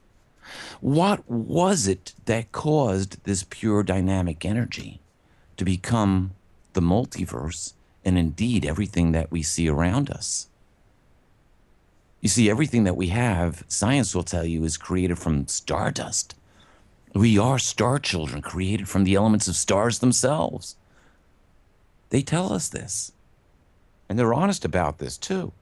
What was it that caused this pure dynamic energy to become the multiverse and indeed everything that we see around us? You see, everything that we have, science will tell you, is created from stardust. We are star children created from the elements of stars themselves. They tell us this. And they're honest about this, too.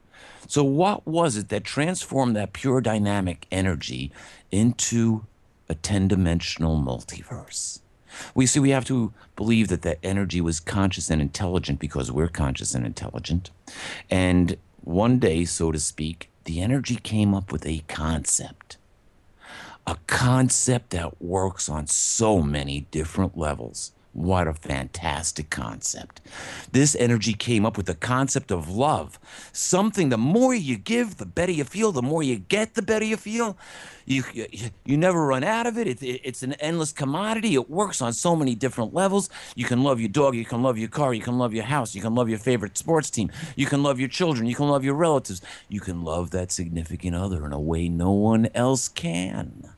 So what was it that transformed that pure dynamic energy into a 10-dimensional multiverse? We have to believe that that energy was conscious and intelligent because we're conscious and intelligent. And one day, so to speak, the energy came up with a concept. A concept that works on so many different levels. What a fantastic concept. This energy came up with the concept of love. Something, the more you give, the better you feel. The more you get, the better you feel. You never run out of it. It's an endless commodity. It works on so many different levels. You can love your dog. You can love your car. You can love your house. You can love your favorite sports team. You can love your children. You can love your relatives. You can love that significant other in a way no one else can.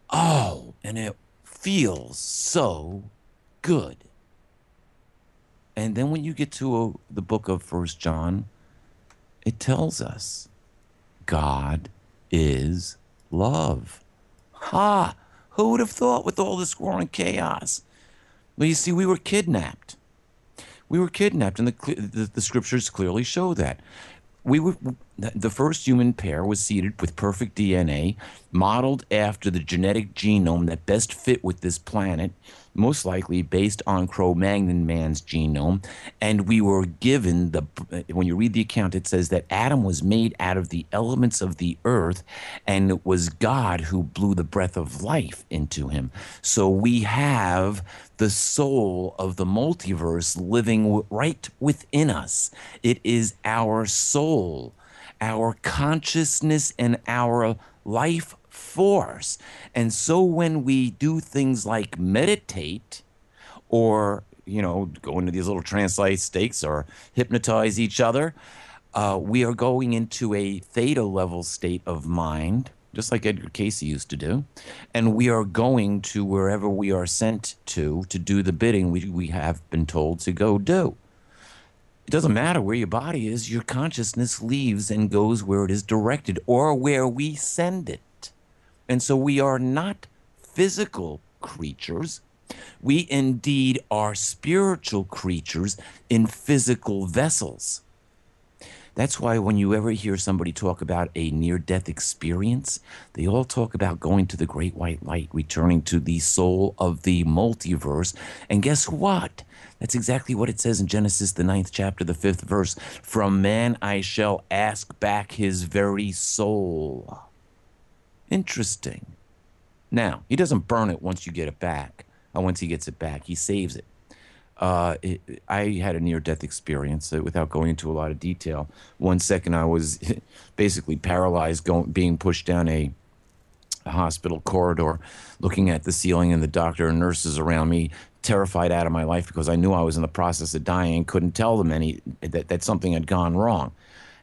Oh, and it feels so good. And then when you get to the book of 1 John, it tells us God is love. Ha! Who would have thought with all this war and chaos? Well, you see, we were kidnapped. We were kidnapped, and the scriptures clearly show that. The first human pair was seeded with perfect DNA, modeled after the genetic genome that best fit with this planet, most likely based on Cro-Magnon man's genome. And we were given when you read the account, it says that Adam was made out of the elements of the earth, and it was God who blew the breath of life into him. So we have the soul of the multiverse living right within us. It is our soul, our consciousness, and our life force. And so when we do things like meditate or, go into these little trance-like states or hypnotize each other, we are going into a theta level state of mind, just like Edgar Cayce used to do. And we are going to wherever we are sent to do the bidding we have been told to go do. It doesn't matter where your body is. Your consciousness leaves and goes where it is directed or where we send it. And so we are not physical creatures. We indeed are spiritual creatures in physical vessels. That's why when you ever hear somebody talk about a near-death experience, they all talk about going to the great white light, returning to the soul of the multiverse. And guess what? That's exactly what it says in Genesis, the 9th chapter, the 5th verse. From man I shall ask back his very soul. Interesting. Now, he doesn't burn it once you get it back. Or once he gets it back, he saves it. I had a near-death experience without going into a lot of detail. 1 second, I was basically paralyzed, being pushed down a hospital corridor, looking at the ceiling and the doctor and nurses around me, terrified out of my life because I knew I was in the process of dying and couldn't tell them that something had gone wrong.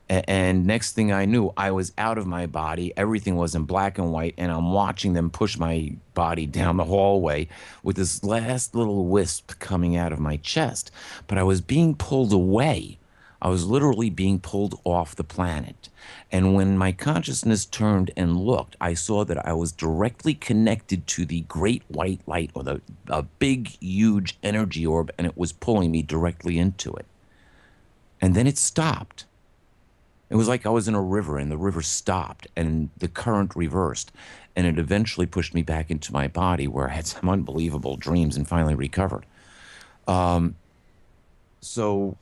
And next thing I knew, I was out of my body. Everything was in black and white, and I'm watching them push my body down the hallway with this last little wisp coming out of my chest. But I was being pulled away. I was literally being pulled off the planet. And when my consciousness turned and looked, I saw that I was directly connected to the great white light, or a big, huge energy orb, and it was pulling me directly into it. And then it stopped. It was like I was in a river, and the river stopped, and the current reversed, and it eventually pushed me back into my body, where I had some unbelievable dreams and finally recovered. So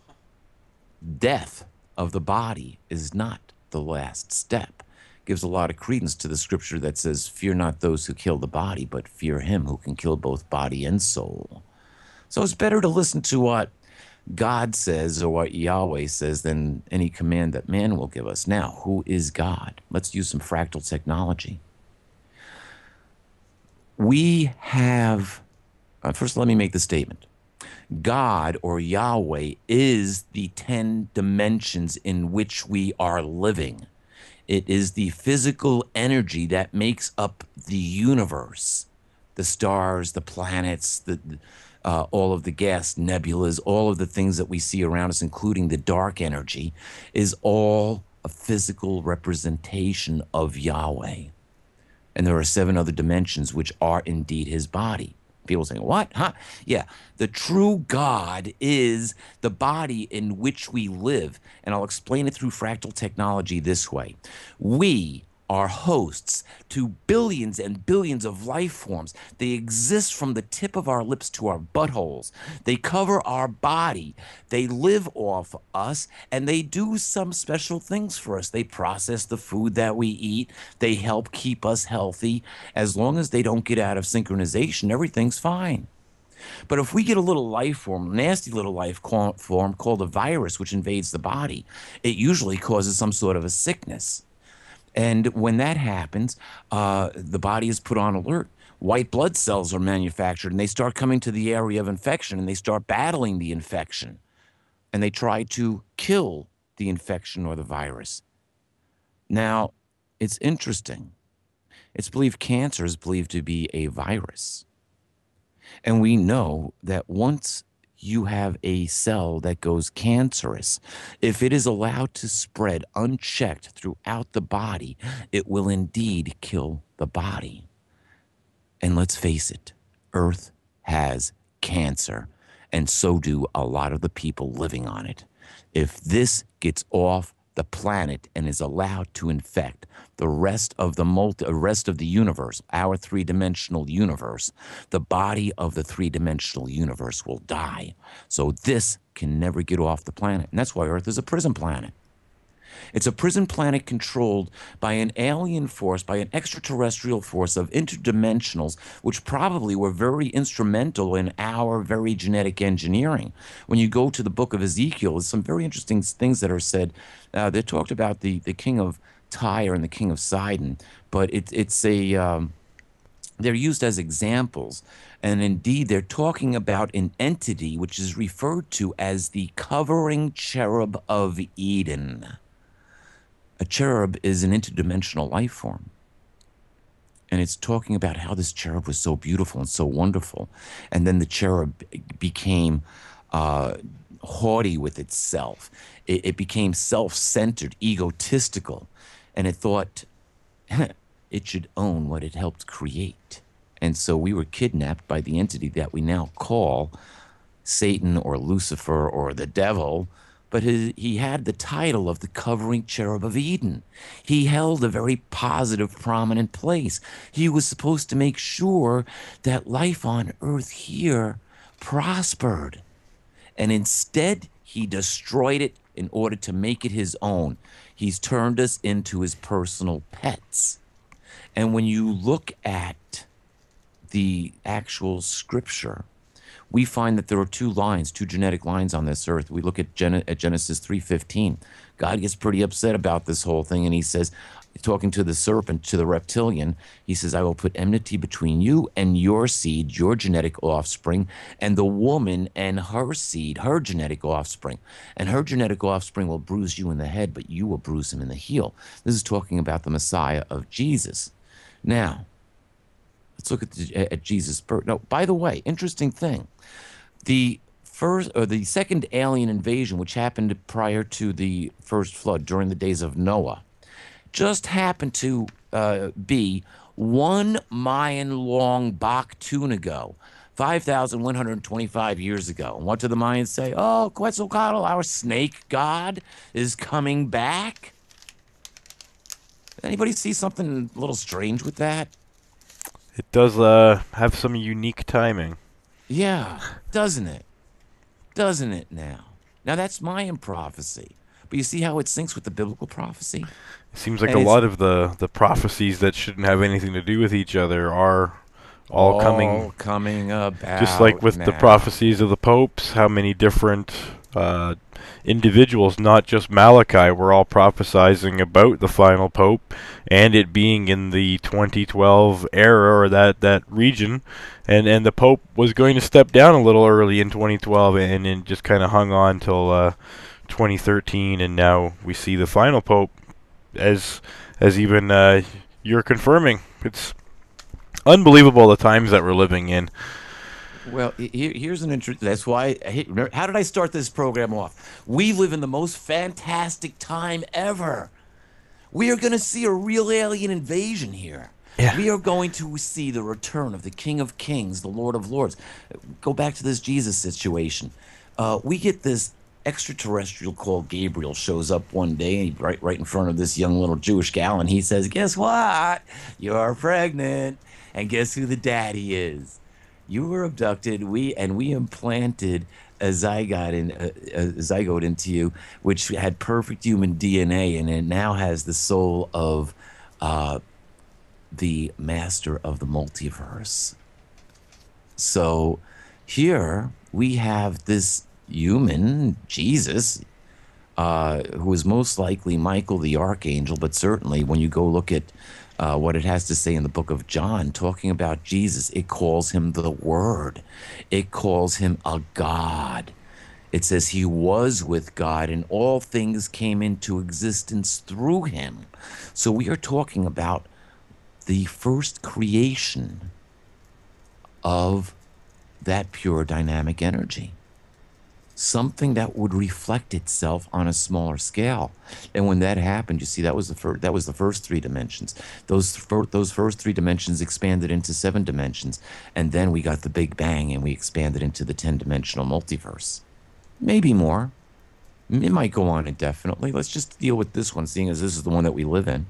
death of the body is not the last step. Gives a lot of credence to the scripture that says, fear not those who kill the body, but fear him who can kill both body and soul. So it's better to listen to what God says or what Yahweh says than any command that man will give us. Now, who is God? Let's use some fractal technology. We have, first let me make the statement. God, or Yahweh, is the 10 dimensions in which we are living. It is the physical energy that makes up the universe. The stars, the planets, all of the gas nebulas, all of the things that we see around us, including the dark energy, is all a physical representation of Yahweh. And there are 7 other dimensions which are indeed his body. People saying, what? Huh? Yeah, the true God is the body in which we live. And I'll explain it through fractal technology this way. We are hosts to billions and billions of life forms. They exist from the tip of our lips to our buttholes. They cover our body. They live off us, and they do some special things for us. They process the food that we eat. They help keep us healthy. As long as they don't get out of synchronization, everything's fine. But if we get a little life form, nasty little form called a virus, which invades the body, it usually causes some sort of a sickness. And when that happens, the body is put on alert. White blood cells are manufactured, and they start coming to the area of infection, and they start battling the infection. And they try to kill the infection or the virus. Now, it's interesting. It's believed cancer is believed to be a virus. And we know that once you have a cell that goes cancerous, if it is allowed to spread unchecked throughout the body, it will indeed kill the body. And let's face it, Earth has cancer, and so do a lot of the people living on it. If this gets off the planet and is allowed to infect the rest of the universe, our three-dimensional universe, the body of the three-dimensional universe will die. So this can never get off the planet. And that's why Earth is a prison planet. It's a prison planet controlled by an alien force, by an extraterrestrial force of interdimensionals, which probably were very instrumental in our very genetic engineering. When you go to the book of Ezekiel, there's some very interesting things that are said. They talked about the king of Tyre and the king of Sidon, but they're used as examples. And indeed, they're talking about an entity which is referred to as the covering cherub of Eden. A cherub is an interdimensional life form. And it's talking about how this cherub was so beautiful and so wonderful. And then the cherub became haughty with itself. It became self-centered, egotistical. And it thought it should own what it helped create. And so we were kidnapped by the entity that we now call Satan or Lucifer or the devil. But he had the title of the covering cherub of Eden. He held a very positive, prominent place. He was supposed to make sure that life on earth here prospered. And instead, he destroyed it in order to make it his own. He's turned us into his personal pets. And when you look at the actual scripture, we find that there are two genetic lines on this earth. We look at Genesis 3:15. God gets pretty upset about this whole thing, and he says, talking to the serpent, to the reptilian, he says, I will put enmity between you and your seed, your genetic offspring, and the woman and her seed, her genetic offspring. And her genetic offspring will bruise you in the head, but you will bruise him in the heel. This is talking about the Messiah of Jesus. Now, let's look at Jesus' birth. No, by the way, interesting thing. The second alien invasion, which happened prior to the first flood during the days of Noah, just happened to be 1 Mayan-long Bak tune ago, 5,125 years ago. And what did the Mayans say? Oh, Quetzalcoatl, our snake god, is coming back. Anybody see something a little strange with that? It does have some unique timing. Yeah, doesn't it? Doesn't it now? Now, that's Mayan prophecy. But you see how it syncs with the biblical prophecy? It seems like a lot of the prophecies that shouldn't have anything to do with each other are all coming about. Just like with the prophecies of the popes, how many different individuals, not just Malachi, were all prophesizing about the final pope and it being in the 2012 era, or that region, and the pope was going to step down a little early in 2012 and then just kind of hung on till 2013, and now we see the final pope, as even you're confirming. It's unbelievable the times that we're living in. Well, here's an interesting. That's why. How did I start this program off? We live in the most fantastic time ever. We are going to see a real alien invasion here. Yeah. We are going to see the return of the King of Kings, the Lord of Lords. Go back to this Jesus situation. We get this extraterrestrial called Gabriel shows up one day, and right in front of this young little Jewish gal, and he says, "Guess what? You're pregnant, and guess who the daddy is? You were abducted. We implanted a zygote into you, which had perfect human DNA, and it now has the soul of the master of the multiverse." So Here we have this human, Jesus, who is most likely Michael the Archangel, but certainly when you go look at what it has to say in the book of John, talking about Jesus, it calls him the Word. It calls him a God. It says he was with God and all things came into existence through him. So we are talking about the first creation of that pure dynamic energy. Something that would reflect itself on a smaller scale. And when that happened, you see, that was the first three dimensions. Those first three dimensions expanded into 7 dimensions. And then we got the Big Bang and we expanded into the 10-dimensional multiverse. Maybe more. It might go on indefinitely. Let's just deal with this one, seeing as this is the one that we live in.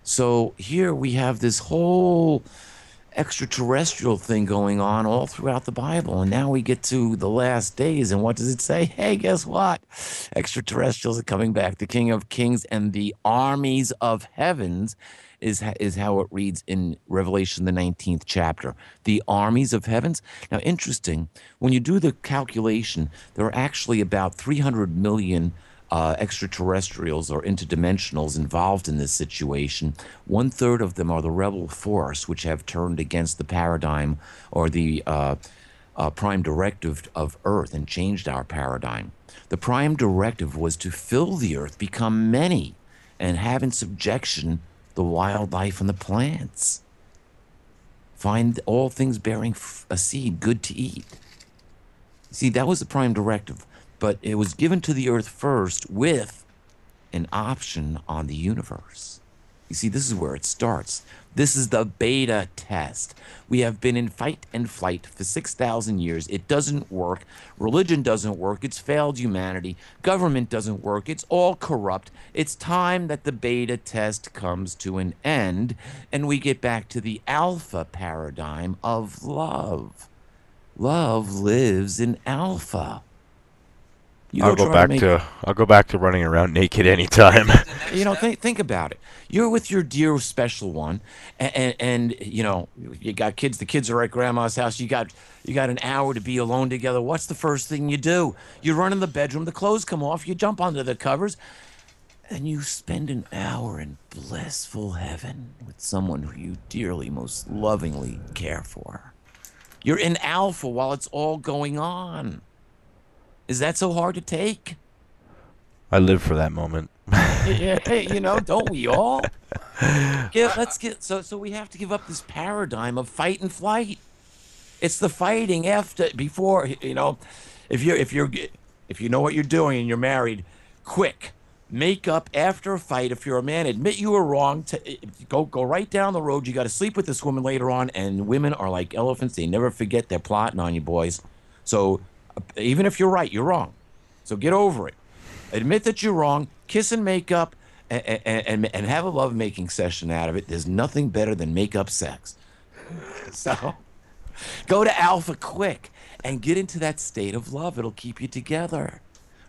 So here we have this whole extraterrestrial thing going on all throughout the Bible. And now we get to the last days. And what does it say? Hey, guess what? Extraterrestrials are coming back. The King of Kings and the armies of heavens is how it reads in Revelation, the 19th chapter. The armies of heavens. Now, interesting, when you do the calculation, there are actually about 300 million extraterrestrials or interdimensionals involved in this situation. 1/3 of them are the rebel force, which have turned against the paradigm or the prime directive of Earth and changed our paradigm. The prime directive was to fill the Earth, become many, and have in subjection the wildlife and the plants. Find all things bearing a seed good to eat. See, that was the prime directive. But it was given to the Earth first with an option on the universe. You see, this is where it starts. This is the beta test. We have been in fight and flight for 6,000 years. It doesn't work. Religion doesn't work. It's failed humanity. Government doesn't work. It's all corrupt. It's time that the beta test comes to an end and we get back to the alpha paradigm of love. Love lives in alpha. I'll go back to running around naked anytime. You know, think about it. You're with your dear special one, and you know you got kids. The kids are at grandma's house. You got an hour to be alone together. What's the first thing you do? You run in the bedroom. The clothes come off. You jump under the covers, and you spend an hour in blissful heaven with someone who you dearly, most lovingly care for. You're in alpha while it's all going on. Is that so hard to take? I live for that moment. Yeah, you know, don't we all? So we have to give up this paradigm of fight and flight. It's the fighting before, you know, if you know what you're doing and you're married, quick, make up after a fight. If you're a man, admit you were wrong. Go right down the road. You got to sleep with this woman later on, and women are like elephants. They never forget. They're plotting on you, boys. So even if you're right, you're wrong. So get over it. Admit that you're wrong. Kiss and make up, and have a love-making session out of it. There's nothing better than make-up sex. So go to alpha quick and get into that state of love. It'll keep you together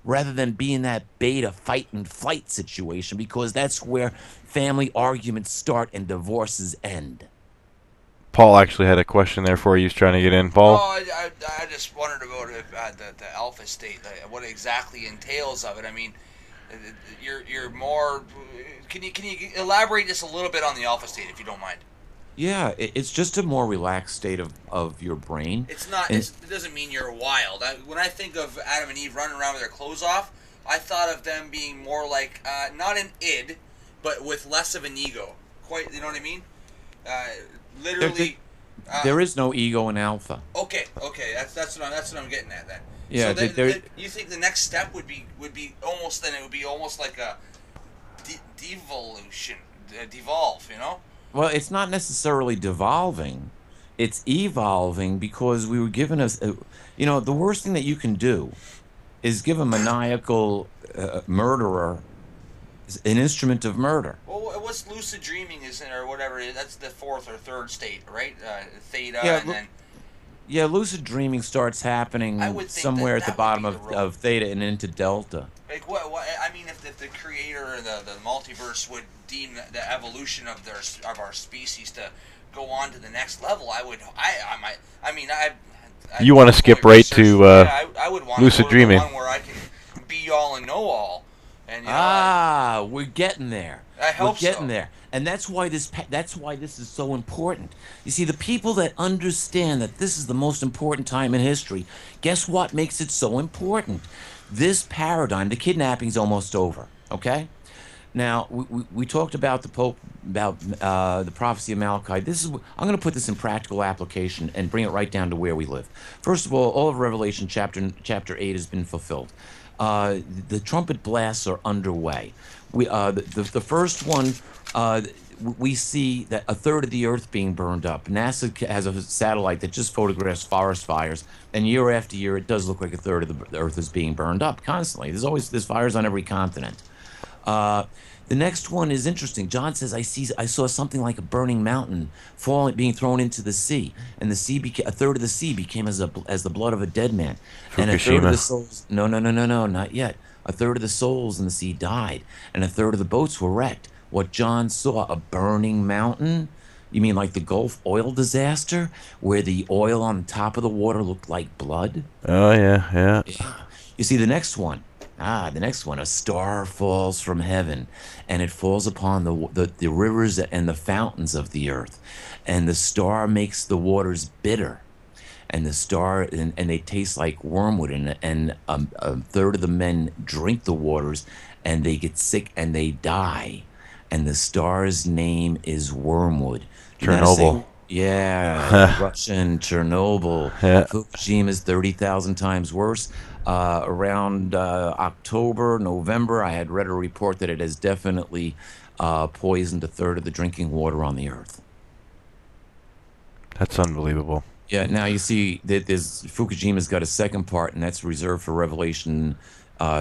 rather than be in that beta fight and flight situation, because that's where family arguments start and divorces end. Paul actually had a question there for you. He's trying to get in. Paul? Oh, I just wondered about the alpha state, what it exactly entails of it. I mean, you're more. Can you elaborate just a little bit on the alpha state, if you don't mind? Yeah, it's just a more relaxed state of your brain. It's not. It doesn't mean you're wild. When I think of Adam and Eve running around with their clothes off, I thought of them being more like not an id, but with less of an ego. Quite, you know what I mean? Literally, there is no ego in alpha. Okay, that's what I'm getting at then. Yeah, so you think the next step would be almost like a devolution, devolve, you know? Well, it's not necessarily devolving; it's evolving, because we were given you know, the worst thing that you can do is give a maniacal murderer an instrument of murder. Well, what's lucid dreaming or whatever? That's the 4th or 3rd state, right? Theta, yeah, and then. Yeah, lucid dreaming starts happening somewhere at the bottom of Theta and into Delta. Like what? I mean, if the creator or the multiverse would deem the evolution of our species to go on to the next level, You want to skip right to I would want lucid to go dreaming. To the one where I can be all and know all. And, you know, we're getting there. I hope we're getting so. there, and that's why this is so important. You see, the people that understand that this is the most important time in history, guess what makes it so important? This paradigm, the kidnapping's almost over. Okay. Now we talked about the Pope, about the prophecy of Malachi. I'm going to put this in practical application and bring it right down to where we live. First of all of Revelation chapter 8 has been fulfilled. The trumpet blasts are underway. The first one, we see that a third of the earth being burned up. NASA has a satellite that just photographs forest fires, and year after year, it does look like a third of the earth is being burned up constantly. There's fires on every continent. The next one is interesting. John says, I saw something like a burning mountain being thrown into the sea, and a third of the sea became as the blood of a dead man, and a third of the souls. No, not yet. A third of the souls in the sea died, and a third of the boats were wrecked. What John saw, a burning mountain. You mean like the Gulf oil disaster, where the oil on top of the water looked like blood? Oh yeah. You see the next one. The next one, a star falls from heaven, and it falls upon the rivers and the fountains of the earth, and the star makes the waters bitter, and the star and they taste like wormwood, and a third of the men drink the waters, and they get sick and they die, and the star's name is wormwood. Chernobyl. Yeah, Russian Chernobyl. Yeah. Fukushima is 30,000 times worse. Around October, November, I had read a report that it has definitely poisoned a third of the drinking water on the earth. That's unbelievable. Yeah, now you see that Fukushima's got a second part, and that's reserved for Revelation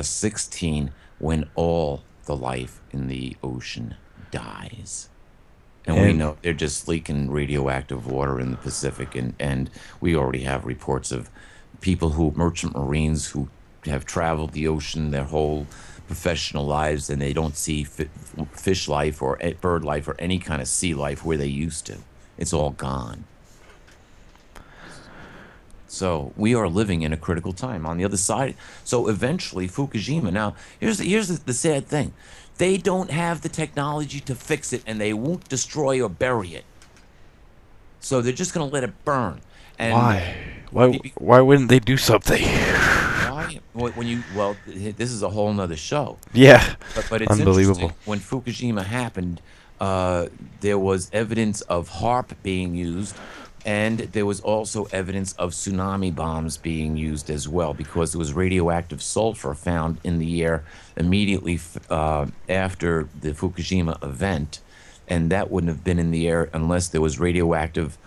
16, when all the life in the ocean dies. And we know they're just leaking radioactive water in the Pacific, and we already have reports of merchant marines who have traveled the ocean their whole professional lives, and they don't see fish life or bird life or any kind of sea life where they used to. It's all gone. So we are living in a critical time. On the other side, so eventually Fukushima. Now here's the sad thing. They don't have the technology to fix it, and they won't destroy or bury it. So they're just going to let it burn. And Why wouldn't they do something? Why? This is a whole nother show. Yeah, but it's unbelievable. When Fukushima happened, there was evidence of HARP being used, and there was also evidence of tsunami bombs being used as well, because there was radioactive sulfur found in the air immediately after the Fukushima event, and that wouldn't have been in the air unless there was radioactive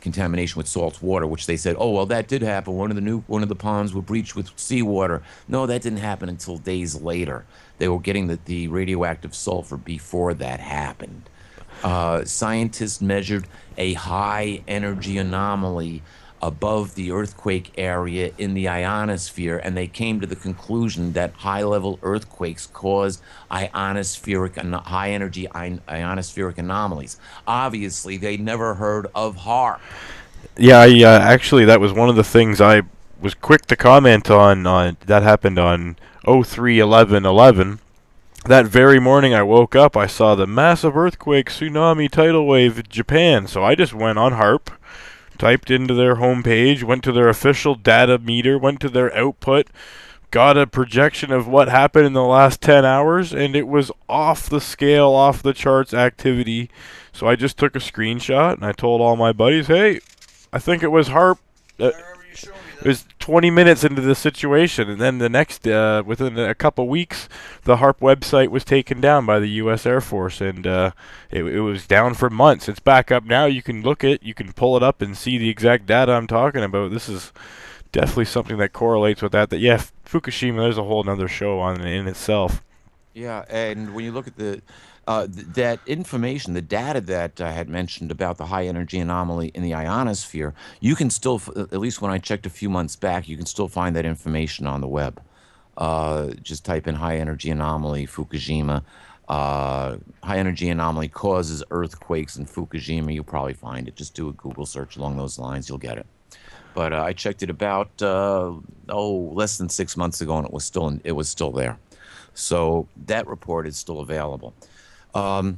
contamination with salt water, which they said, oh well, that did happen. One of the ponds were breached with seawater. No, that didn't happen until days later. They were getting the radioactive sulfur before that happened. Scientists measured a high energy anomaly above the earthquake area in the ionosphere, and they came to the conclusion that high-level earthquakes cause high energy ionospheric anomalies. Obviously, they never heard of HARP. Yeah, actually, that was one of the things I was quick to comment on. That happened on 03/11/11. That very morning I woke up, I saw the massive earthquake, tsunami, tidal wave in Japan. So I just went on HARP, typed into their homepage, went to their official data meter, went to their output, got a projection of what happened in the last 10 hours, and it was off the scale, off the charts activity. So I just took a screenshot, and I told all my buddies, hey, I think it was HARP. It was 20 minutes into the situation, and then the next, within a couple weeks, the HARP website was taken down by the U.S. Air Force, and it was down for months. It's back up now. You can you can pull it up and see the exact data I'm talking about. This is definitely something that correlates with that. Yeah, Fukushima, there's a whole other show on it in itself. Yeah, and when you look at that information, the data that I had mentioned about the high energy anomaly in the ionosphere, you can still, at least when I checked a few months back, you can still find that information on the web. Just type in high energy anomaly, Fukushima, high energy anomaly causes earthquakes in Fukushima. You'll probably find it. Just do a Google search along those lines. You'll get it. But I checked it about less than 6 months ago, and it was still there. So that report is still available, or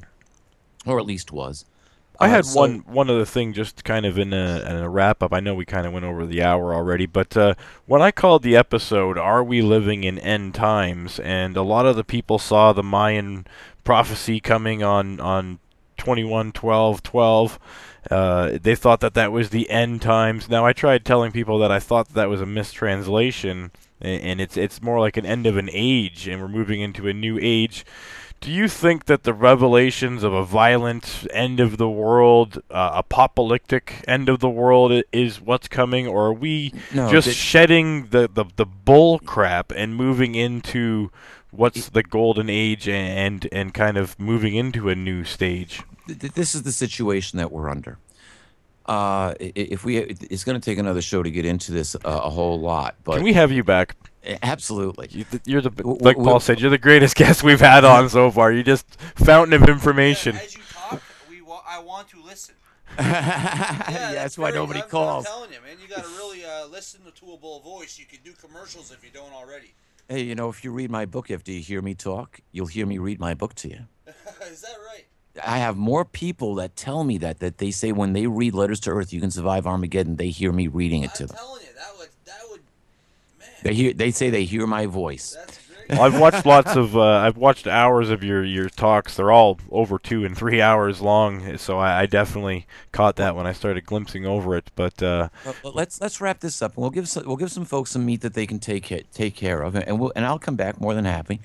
at least was. I had one other thing, just kind of in a wrap up. I know we kind of went over the hour already, but when I called the episode "Are We Living in End Times?" and a lot of the people saw the Mayan prophecy coming on 21/12/12. They thought that was the end times. Now, I tried telling people that I thought that was a mistranslation, and it's more like an end of an age, and we're moving into a new age. Do you think that the revelations of a violent end of the world, apocalyptic end of the world, is what's coming, or are we shedding the bull crap and moving into what's the golden age and kind of moving into a new stage? This is the situation that we're under. It's going to take another show to get into this a whole lot. But can we have you back? Absolutely. You're like Paul said, you're the greatest guest we've had on so far. You're just fountain of information. Yeah, as you talk, I want to listen. That's why nobody calls. I'm telling you, man, you got to really listen to a bull voice. You can do commercials if you don't already. Hey, if you read my book after you hear me talk, you'll hear me read my book to you. Is that right? I have more people that tell me that they say when they read Letters to Earth, You Can Survive Armageddon, they hear me reading it to them. I'm telling you, that would, man. They say they hear my voice. That's great. Well, I've watched hours of your talks. They're all over 2 and 3 hours long, so I definitely caught that when I started glimpsing over it. But let's wrap this up, and we'll give some folks some meat that they can take care of, and I'll come back more than happy.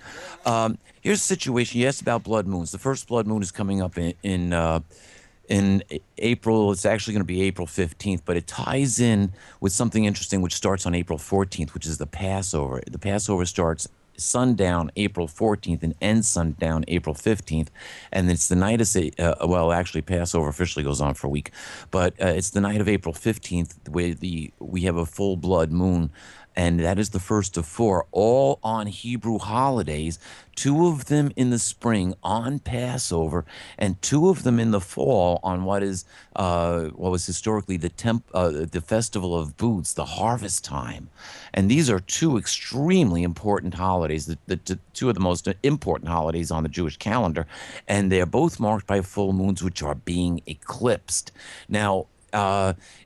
Here's the situation. You asked about blood moons. The first blood moon is coming up in April. It's actually going to be April 15th, but it ties in with something interesting, which starts on April 14th, which is the Passover. The Passover starts sundown April 14th and ends sundown April 15th, and it's the night of actually Passover officially goes on for a week, but it's the night of April 15th where we have a full blood moon, and that is the first of 4, all on Hebrew holidays, 2 of them in the spring on Passover, and 2 of them in the fall on what was historically the Festival of Booths, the harvest time. And these are 2 extremely important holidays, the 2 of the most important holidays on the Jewish calendar, and they're both marked by full moons which are being eclipsed. Now,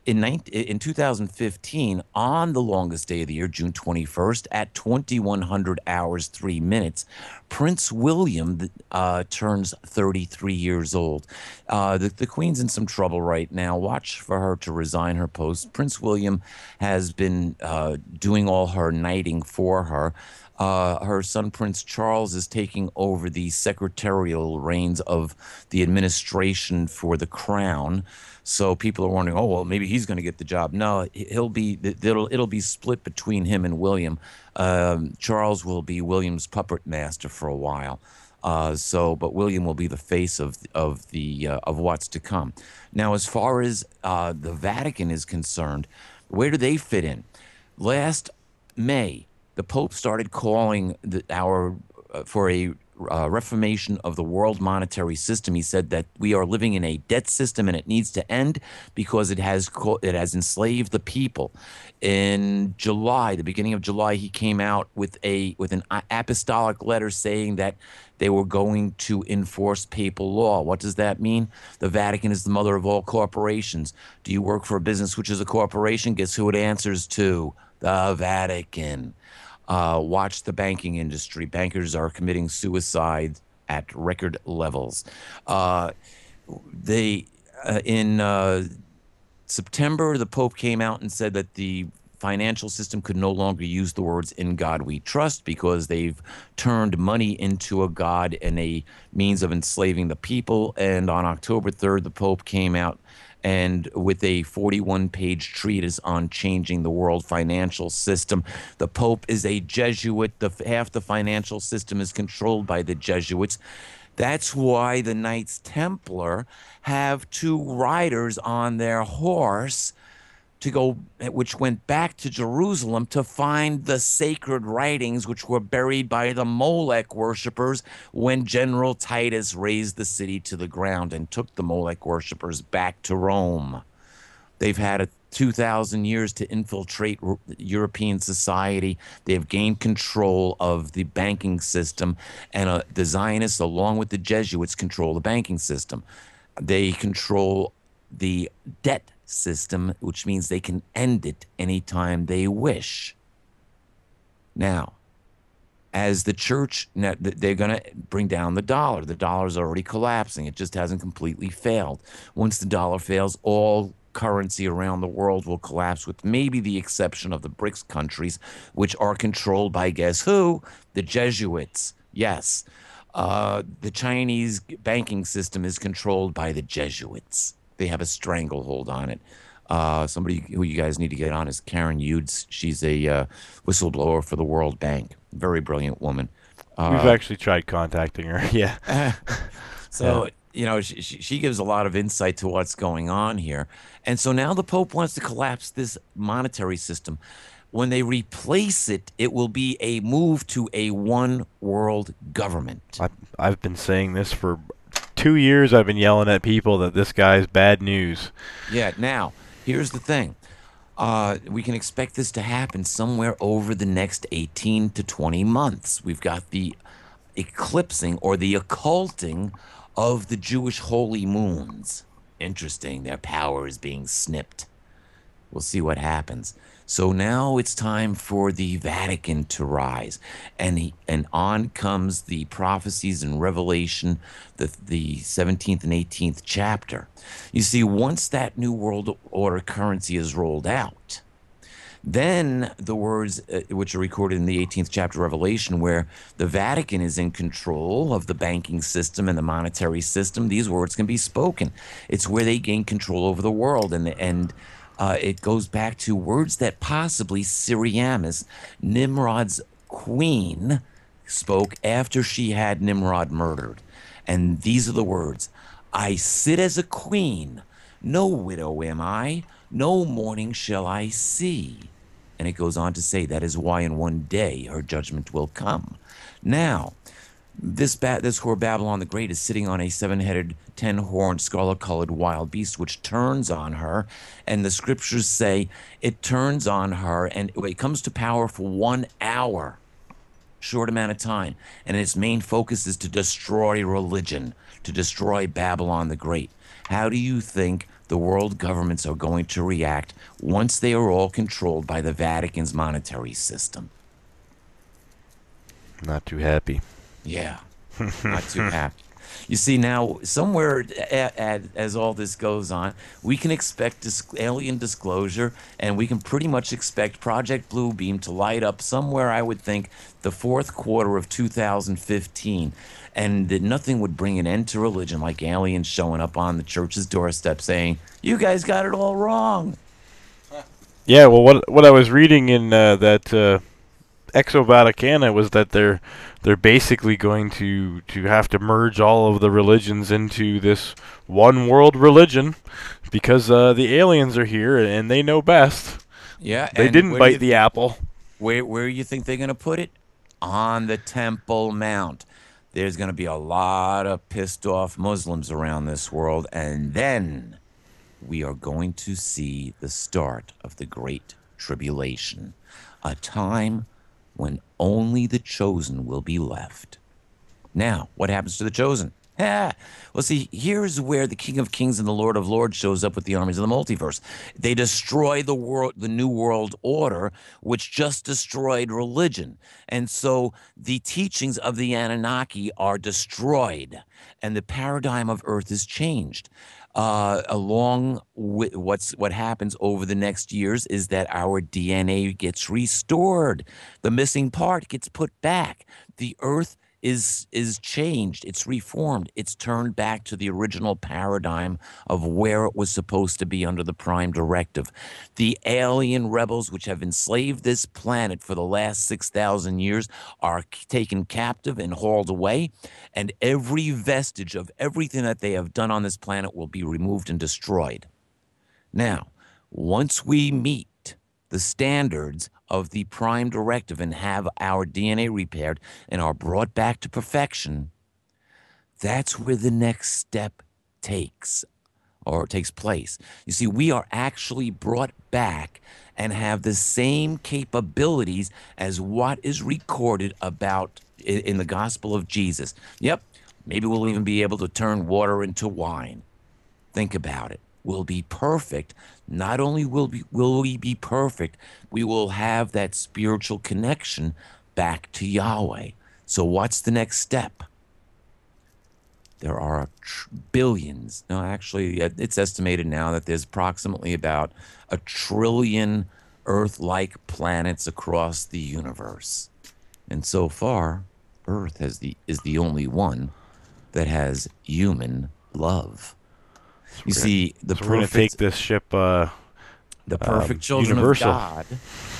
in 2015, on the longest day of the year, June 21st, at 2100 hours 3 minutes, Prince William turns 33 years old. The Queen's in some trouble right now. Watch for her to resign her post. Prince William has been doing all her knighting for her. Her son, Prince Charles, is taking over the secretarial reins of the administration for the crown. So people are wondering, oh, well, maybe he's going to get the job. No, it'll be split between him and William. Charles will be William's puppet master for a while. But William will be the face of what's to come. Now, as far as the Vatican is concerned, where do they fit in? Last May, the Pope started calling for a reformation of the world monetary system. He said that we are living in a debt system and it needs to end because it has enslaved the people. In July, the beginning of July, he came out with an apostolic letter saying that they were going to enforce papal law. What does that mean? The Vatican is the mother of all corporations. Do you work for a business which is a corporation? Guess who it answers to? The Vatican. Watch the banking industry. Bankers are committing suicide at record levels. In September, the Pope came out and said that the financial system could no longer use the words "in God we trust" because they've turned money into a god and a means of enslaving the people. And on October 3rd, the Pope came out and with a 41-page treatise on changing the world financial system. The Pope is a Jesuit. Half the financial system is controlled by the Jesuits. That's why the Knights Templar have 2 riders on their horse which went back to Jerusalem to find the sacred writings which were buried by the Molech worshippers when General Titus razed the city to the ground and took the Molech worshippers back to Rome. They've had 2,000 years to infiltrate European society. They have gained control of the banking system, and the Zionists, along with the Jesuits, control the banking system. They control the debt system, which means they can end it anytime they wish. Now, as the church, they're going to bring down the dollar. The dollar's already collapsing. It just hasn't completely failed. Once the dollar fails, all currency around the world will collapse, with maybe the exception of the BRICS countries, which are controlled by, guess who? The Jesuits. Yes. The Chinese banking system is controlled by the Jesuits. They have a stranglehold on it. Somebody who you guys need to get on is Karen Yudes. She's a whistleblower for the World Bank. Very brilliant woman. We've actually tried contacting her. Yeah. So, you know, she gives a lot of insight to what's going on here. And so now the Pope wants to collapse this monetary system. When they replace it, it will be a move to a one world government. I've been saying this for 2 years. I've been yelling at people that this guy's bad news. Yeah, now, here's the thing. We can expect this to happen somewhere over the next 18 to 20 months. We've got the eclipsing or the occulting of the Jewish holy moons. Interesting. Their power is being snipped. We'll see what happens. So now it's time for the Vatican to rise. And on comes the prophecies in Revelation, the 17th and 18th chapter. You see, once that New World Order currency is rolled out, then the words which are recorded in the 18th chapter of Revelation, where the Vatican is in control of the banking system and the monetary system, these words can be spoken. It's where they gain control over the world. And it goes back to words that possibly Syriamis, Nimrod's queen, spoke after she had Nimrod murdered. And these are the words: I sit as a queen, no widow am I, no mourning shall I see. And it goes on to say that is why in one day her judgment will come. Now, this whore Babylon the Great is sitting on a 7-headed, 10-horned, scarlet-colored wild beast, which turns on her. And the scriptures say it turns on her, and it comes to power for 1 hour, short amount of time. And its main focus is to destroy religion, to destroy Babylon the Great. How do you think the world governments are going to react once they are all controlled by the Vatican's monetary system? Not too happy. Yeah, not too happy. You see, now, somewhere as all this goes on, we can expect alien disclosure, and we can pretty much expect Project Bluebeam to light up somewhere, I would think, the fourth quarter of 2015. And that nothing would bring an end to religion like aliens showing up on the church's doorstep saying, you guys got it all wrong. Yeah, well, what I was reading in that Exo Vaticana was that they're basically going to have to merge all of the religions into this one world religion because the aliens are here and they know best. Yeah, they didn't bite the apple. Where do you think they're going to put it? On the Temple Mount. There's going to be a lot of pissed off Muslims around this world, and then we are going to see the start of the Great Tribulation, a time when only the chosen will be left. Now, what happens to the chosen? Well, see, here's where the King of Kings and the Lord of Lords shows up with the armies of the multiverse. They destroy the world, the New World Order, which just destroyed religion. And so the teachings of the Anunnaki are destroyed, and the paradigm of Earth is changed. Along with what happens over the next years is that our DNA gets restored. The missing part gets put back. The Earth is changed. It's reformed. It's turned back to the original paradigm of where it was supposed to be under the Prime Directive. The alien rebels, which have enslaved this planet for the last 6,000 years, are taken captive and hauled away, and every vestige of everything that they have done on this planet will be removed and destroyed. Now, Once we meet the standards of the prime directive and have our DNA repaired and are brought back to perfection, that's where the next step takes place. You see, we are actually brought back and have the same capabilities as what is recorded about in the gospel of Jesus. Yep, maybe we'll even be able to turn water into wine. Think about it. We'll be perfect. Not only will we be perfect, we will have that spiritual connection back to Yahweh. So what's the next step? There are billions. No, actually, it's estimated now that there's approximately about 1 trillion Earth-like planets across the universe. And so far, Earth is the only one that has human love. You see, we're going to take this ship, the perfect children universal. of God,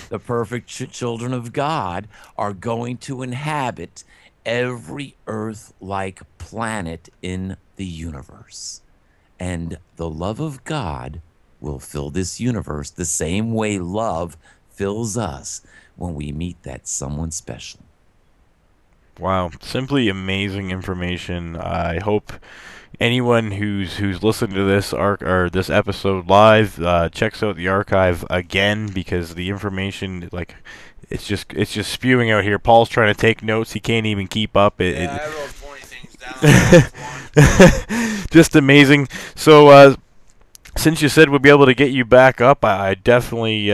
the perfect children of God are going to inhabit every Earth-like planet in the universe. And the love of God will fill this universe the same way love fills us when we meet that someone special. Wow, simply amazing information. I hope anyone who's listened to this this episode live checks out the archive again, because the information, like, it's just spewing out here. Paul's trying to take notes; he can't even keep up. I wrote 20 things down. Just amazing. So, since you said we'll be able to get you back up, I definitely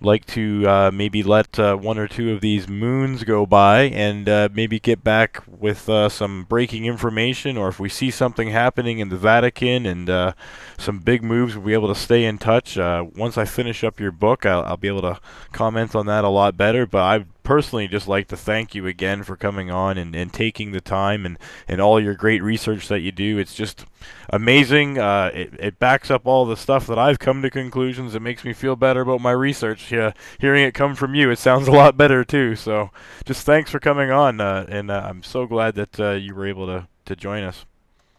like to maybe let one or two of these moons go by and maybe get back with some breaking information, or if we see something happening in the Vatican and some big moves, we'll be able to stay in touch. Once I finish up your book, I'll be able to comment on that a lot better, but I personally just like to thank you again for coming on and taking the time and all your great research that you do. It's just amazing. It backs up all the stuff that I've come to conclusions. It makes me feel better about my research. Hearing it come from you, it sounds a lot better too. So just thanks for coming on, and I'm so glad that you were able to join us.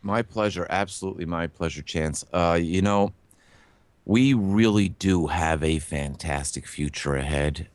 My pleasure. Absolutely my pleasure, Chance. You know, we really do have a fantastic future ahead.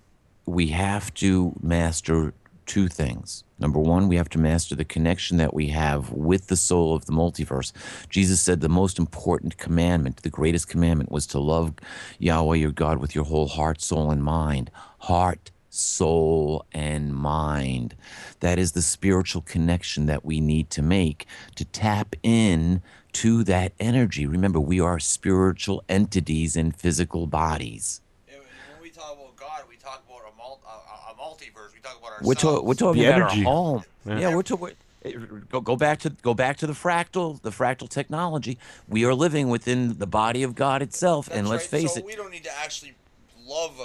We have to master two things. Number one, we have to master the connection that we have with the soul of the multiverse. Jesus said the most important commandment, the greatest commandment, was to love Yahweh your God with your whole heart, soul, and mind. Heart, soul, and mind. That is the spiritual connection that we need to make to tap in to that energy. Remember, we are spiritual entities in physical bodies. When we talk about God, we talk about a multiverse. We talk about ourselves. We're talking the about energy. our home. Yeah. We're go back to the fractal technology. We are living within the body of God itself, That's and let's right. face so it. we don't need to actually love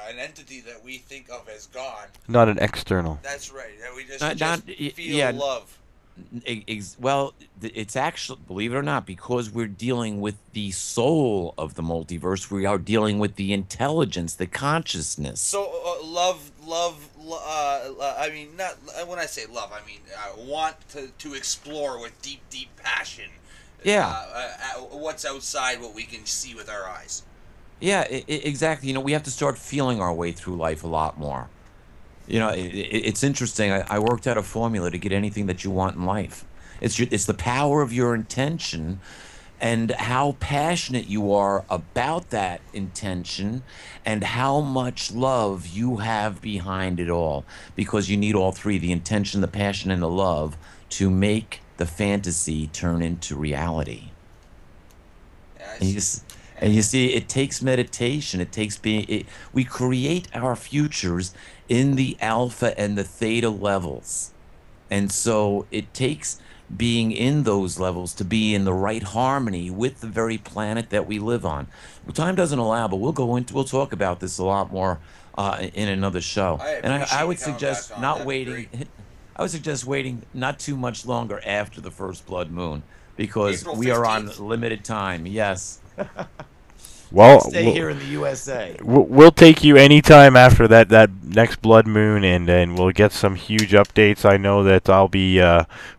an entity that we think of as God. Not an external. That's right. We just, feel yeah, love. Well, it's actually, believe it or not, because we're dealing with the soul of the multiverse, we are dealing with the intelligence, the consciousness. So love. I mean, not when I say love, I mean want to explore with deep passion. Yeah. What's outside what we can see with our eyes. Yeah, exactly. You know, we have to start feeling our way through life a lot more. You know, it's interesting. I worked out a formula to get anything that you want in life. It's the power of your intention and how passionate you are about that intention and how much love you have behind it all. Because you need all three, the intention, the passion, and the love, to make the fantasy turn into reality. And you see, it takes meditation. It takes we create our futures in the alpha and the theta levels. And so it takes being in those levels to be in the right harmony with the very planet that we live on. Well, time doesn't allow, but we'll talk about this a lot more in another show. I would suggest not waiting. I would suggest waiting not too much longer after the first blood moon, because we are on limited time. Yes. Well, stay here in the USA. We'll take you anytime after that next blood moon, and we'll get some huge updates. I know that I'll be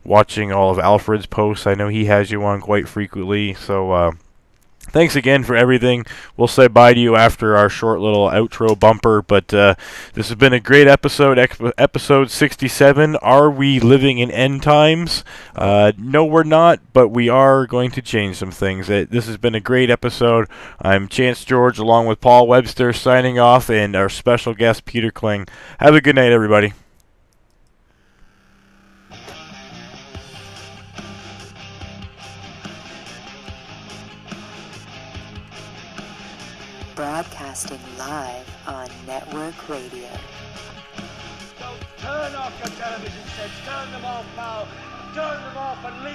watching all of Alfred's posts. I know he has you on quite frequently, so Thanks again for everything. We'll say bye to you after our short little outro bumper, but this has been a great episode, episode 67. Are we living in end times? No, we're not, but we are going to change some things. This has been a great episode. I'm Chance George, along with Paul Webster, signing off, and our special guest, Peter Kling. Have a good night, everybody. Broadcasting live on network radio. So turn off your television sets, turn them off now, turn them off and leave.